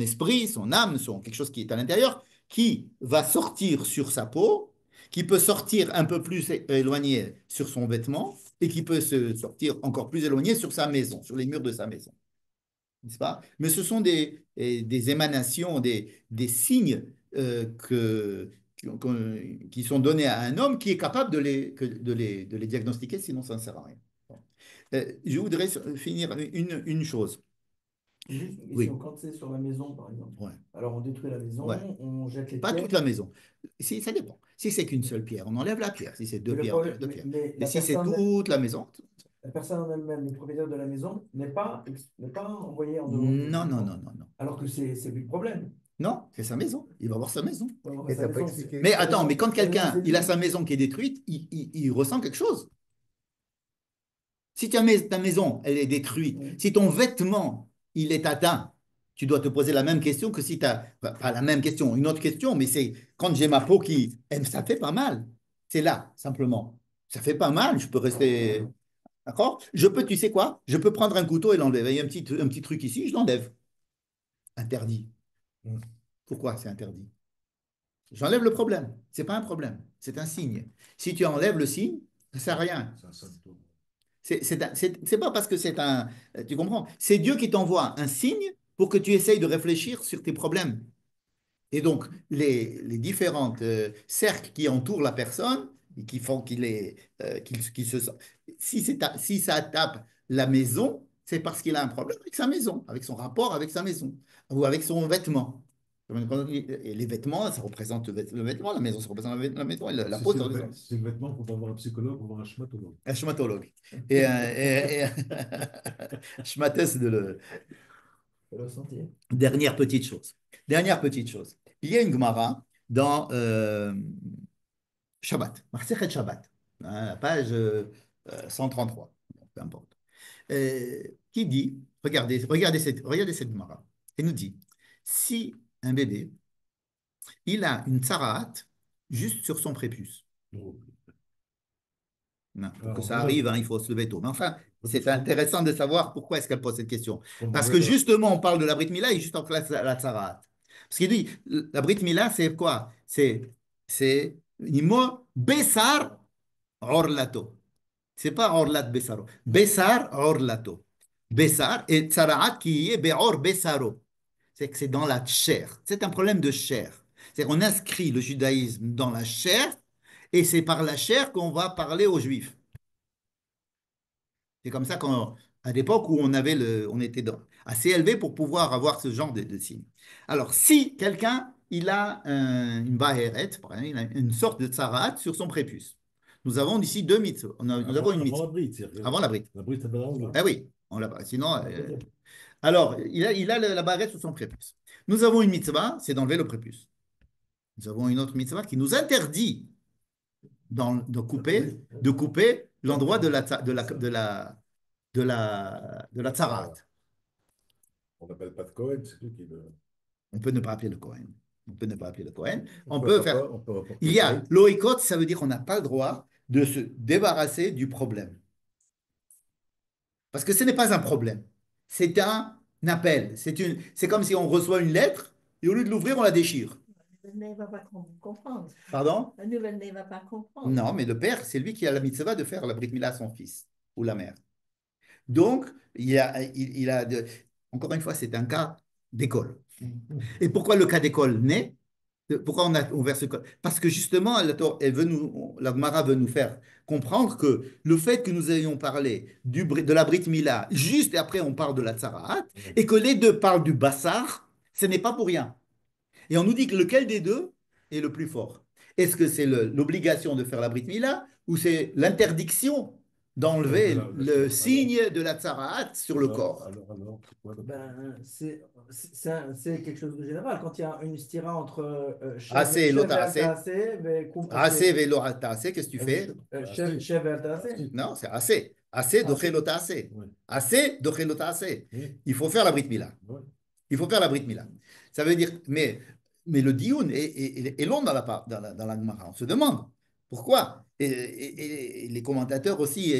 esprit, son âme, quelque chose qui est à l'intérieur, qui va sortir sur sa peau, qui peut sortir un peu plus éloigné sur son vêtement et qui peut se sortir encore plus éloigné sur sa maison, sur les murs de sa maison. N'est-ce pas? Mais ce sont des émanations, des signes qui sont donnés à un homme qui est capable de les diagnostiquer, sinon ça ne sert à rien. Je voudrais finir une chose. Juste une Oui, question, quand c'est sur la maison, par exemple. ouais, Alors, on détruit la maison, ouais. on jette les Pas pierres. toute la maison. Si, ça dépend. Si c'est qu'une seule pierre, on enlève la pierre. Si c'est deux Mais le pierres, on problème, enlève deux pierres. mais Et si c'est toute la maison, la personne en elle-même, le propriétaire de la maison, n'est pas envoyé en dehors du non, non, bâtiment. non, non, non. Alors que c'est lui le problème. Non, c'est sa maison. Il va voir sa maison. Ouais, ouais, Et sa ça peut maison, expliquer. Mais sa attends, maison- mais quand sa maison, quelqu'un, c'est il a lui. sa maison qui est détruite, il ressent quelque chose. Si ta maison, elle est détruite, Oui. si ton vêtement, il est atteint, tu dois te poser la même question que si tu as, pas la même question, une autre question, mais c'est quand j'ai ma peau ça fait pas mal. C'est là, simplement. Ça fait pas mal, je peux rester, d'accord? Tu sais quoi? Je peux prendre un couteau et l'enlever. Il y a un petit truc ici, je l'enlève. Interdit. Mm. Pourquoi c'est interdit? J'enlève le problème. C'est pas un problème, c'est un signe. Si tu enlèves le signe, ça sert à rien. C'est un symptôme. C'est pas parce que c'est un. Tu comprends? C'est Dieu qui t'envoie un signe pour que tu essayes de réfléchir sur tes problèmes. Et donc, les différentes cercles qui entourent la personne, et qui font qu'il se sent. Si ça tape la maison, c'est parce qu'il a un problème avec sa maison, avec son rapport avec sa maison, ou avec son vêtement. Et les vêtements, ça représente le vêtement, la maison, ça représente la maison, et la peau, ça représente C'est le vêtement pour pas voir un psychologue ou voir un schmatologue. un schmatologue. Et schmates Faut le sentir. Dernière petite chose. Dernière petite chose. Il y a une Gemara dans Shabbat, Masechet Shabbat, hein, la page 133, peu importe, qui dit, regardez cette Gemara, elle nous dit, si un bébé, il a une tsaraat juste sur son prépuce, Donc, non, pour que alors, ça voilà, arrive, hein, il faut se lever tôt. Mais enfin, c'est intéressant de savoir pourquoi est-ce qu'elle pose cette question. comme Parce disait que justement, on parle de la Brit Mila et juste en place la Tzarat. Parce qu'il dit, la Brit Mila, c'est quoi? C'est Nimo Bessar Orlato. C'est pas Orlat Bessaro. Bessar Orlato. Bessar et Tzaraat qui est Beor Bessaro. C'est que c'est dans la chair. C'est un problème de chair. C'est qu'on inscrit le judaïsme dans la chair et c'est par la chair qu'on va parler aux juifs. C'est comme ça qu'à l'époque où on était assez élevé pour pouvoir avoir ce genre de signes. Alors, si quelqu'un, il a une baheret, par exemple, il a une sorte de tsarat sur son prépuce, nous avons ici deux mitzvot. Nous avons une avant mitzvah. la bride, c'est-à-dire, Avant la brite. la bride, ça va en Eh oui, on l'a pas. Sinon, La deuxième. alors, il a la barrette sur son prépuce. Nous avons une mitzvah, c'est d'enlever le prépuce. Nous avons une autre mitzvah qui nous interdit de couper l'endroit de la tsarat. On n'appelle pas de Cohen, c'est tout qui le. On peut ne pas appeler le Kohen. On peut ne pas appeler le Cohen. On On peut peut pas- faire. on peut rapporter Il y a le mérite. l'oikot, ça veut dire qu'on n'a pas le droit de se débarrasser du problème. Parce que ce n'est pas un problème. C'est un appel. C'est comme si on reçoit une lettre et au lieu de l'ouvrir, on la déchire. La nouvelle ne va pas comprendre. Pardon? La nouvelle ne va pas comprendre. Non, mais le père, c'est lui qui a la mitzvah de faire la brit mila à son fils ou la mère. Donc, encore une fois, c'est un cas d'école. Et pourquoi le cas d'école naît? Pourquoi on a ouvert ce code? Parce que justement, la Gemara veut nous faire comprendre que le fait que nous ayons parlé de la Brit Mila, juste après on parle de la Tsaraat, et que les deux parlent du Bassar, ce n'est pas pour rien. Et on nous dit que lequel des deux est le plus fort? Est-ce que c'est l'obligation de faire la Brit Mila ou c'est l'interdiction d'enlever le signe de la Tsaraat sur le corps? Alors, c'est quoi Ben, c'est quelque chose de général. Quand il y a une stira entre Assez, Shev et lota, assez. Alta'aseh, ben, Assez, vélo, assez, qu'est-ce que tu fais? Shev et Alta'aseh. Non, c'est assez. Assez, Ah, dochelota, assez. Oui. Assez, dochelota, assez. Oui. Il faut faire la Brit Mila. Ouais. Il faut faire la Brit Mila. Ça veut dire, mais le dioun est long dans la Gemara. On se demande pourquoi. Et les commentateurs aussi,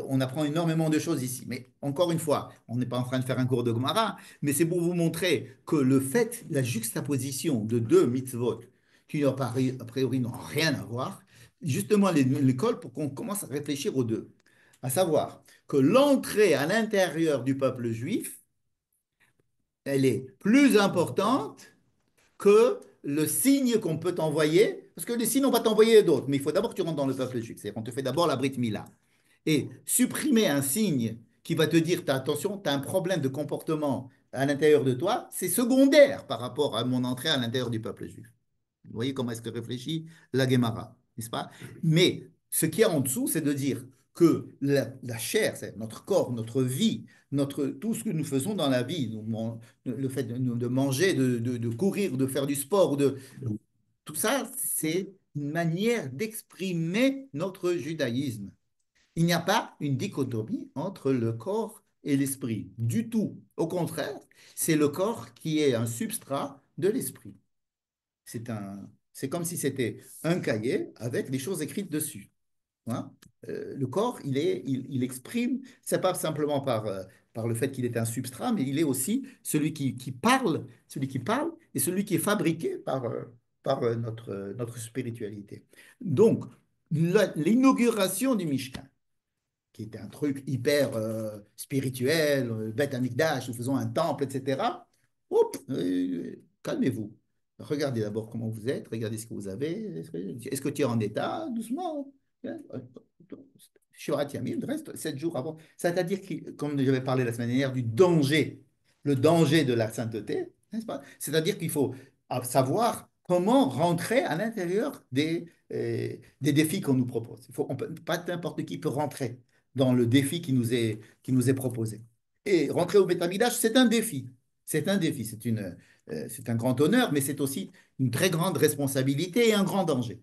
on apprend énormément de choses ici. Mais encore une fois, on n'est pas en train de faire un cours de Gemara, mais c'est pour vous montrer que le fait, la juxtaposition de deux mitzvot qui a priori n'ont rien à voir, justement l'école pour qu'on commence à réfléchir aux deux. À savoir que l'entrée à l'intérieur du peuple juif, elle est plus importante que le signe qu'on peut t'envoyer, parce que les signes, on va t'envoyer d'autres, mais il faut d'abord que tu rentres dans le peuple juif, c'est-à-dire qu'on te fait d'abord la Brit Mila. Et supprimer un signe qui va te dire, attention, tu as un problème de comportement à l'intérieur de toi, c'est secondaire par rapport à mon entrée à l'intérieur du peuple juif. Vous voyez comment est-ce que réfléchit la Gemara, n'est-ce pas? Mais ce qu'il y a en dessous, c'est de dire que la chair, c'est notre corps, notre vie, tout ce que nous faisons dans la vie, le fait de manger, de courir, de faire du sport, tout ça, c'est une manière d'exprimer notre judaïsme. Il n'y a pas une dichotomie entre le corps et l'esprit, du tout. Au contraire, c'est le corps qui est un substrat de l'esprit. C'est comme si c'était un cahier avec des choses écrites dessus. Hein. Le corps, il exprime, c'est pas simplement par le fait qu'il est un substrat, mais il est aussi celui qui parle et celui qui est fabriqué par notre spiritualité. Donc, l'inauguration du Mishkan, qui était un truc hyper spirituel, Beth Amikdash, nous faisons un temple, etc. Hop, calmez-vous. Regardez d'abord comment vous êtes, regardez ce que vous avez. Est-ce que tu es en état? Doucement. Shirat Yamim, reste 7 jours avant. C'est-à-dire, comme j'avais parlé la semaine dernière, du danger, le danger de la sainteté, n'est-ce pas? C'est-à-dire qu'il faut savoir comment rentrer à l'intérieur des défis qu'on nous propose. Pas n'importe qui peut rentrer dans le défi qui nous est proposé. Et rentrer au Beth Amikdash, c'est un défi. C'est un défi, c'est un grand honneur, mais c'est aussi une très grande responsabilité et un grand danger.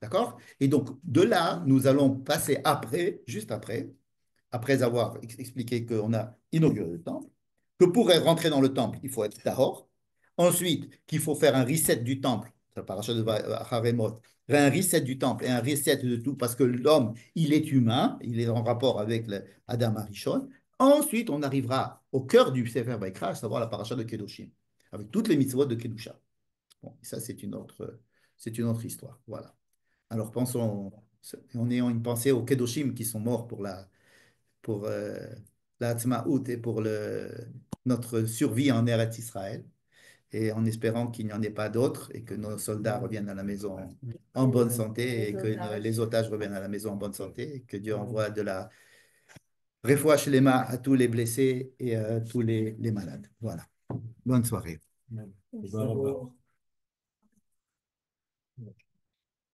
D'accord? Et donc, de là, nous allons passer juste après avoir expliqué qu'on a inauguré le temple, que pour rentrer dans le temple, il faut être tahor. Ensuite, qu'il faut faire un reset du temple, c'est la paracha de Haremot, un reset du temple et un reset de tout, parce que l'homme, il est humain, il est en rapport avec Adam Arishon. Ensuite, on arrivera au cœur du Sefer Vayikra, à savoir la paracha de Kedoshim, avec toutes les mitzvot de Kedusha. Bon, ça, c'est une autre histoire. Voilà. Alors pensons, en ayant une pensée aux Kedoshim qui sont morts pour la Hatzmaout et pour notre survie en Eretz Israël, et en espérant qu'il n'y en ait pas d'autres et que nos soldats reviennent à la maison en bonne santé et que les otages reviennent à la maison en bonne santé et que Dieu envoie de la Refoua Shlema à tous les blessés et à tous les malades. Voilà. Bonne soirée. Tודה רבה.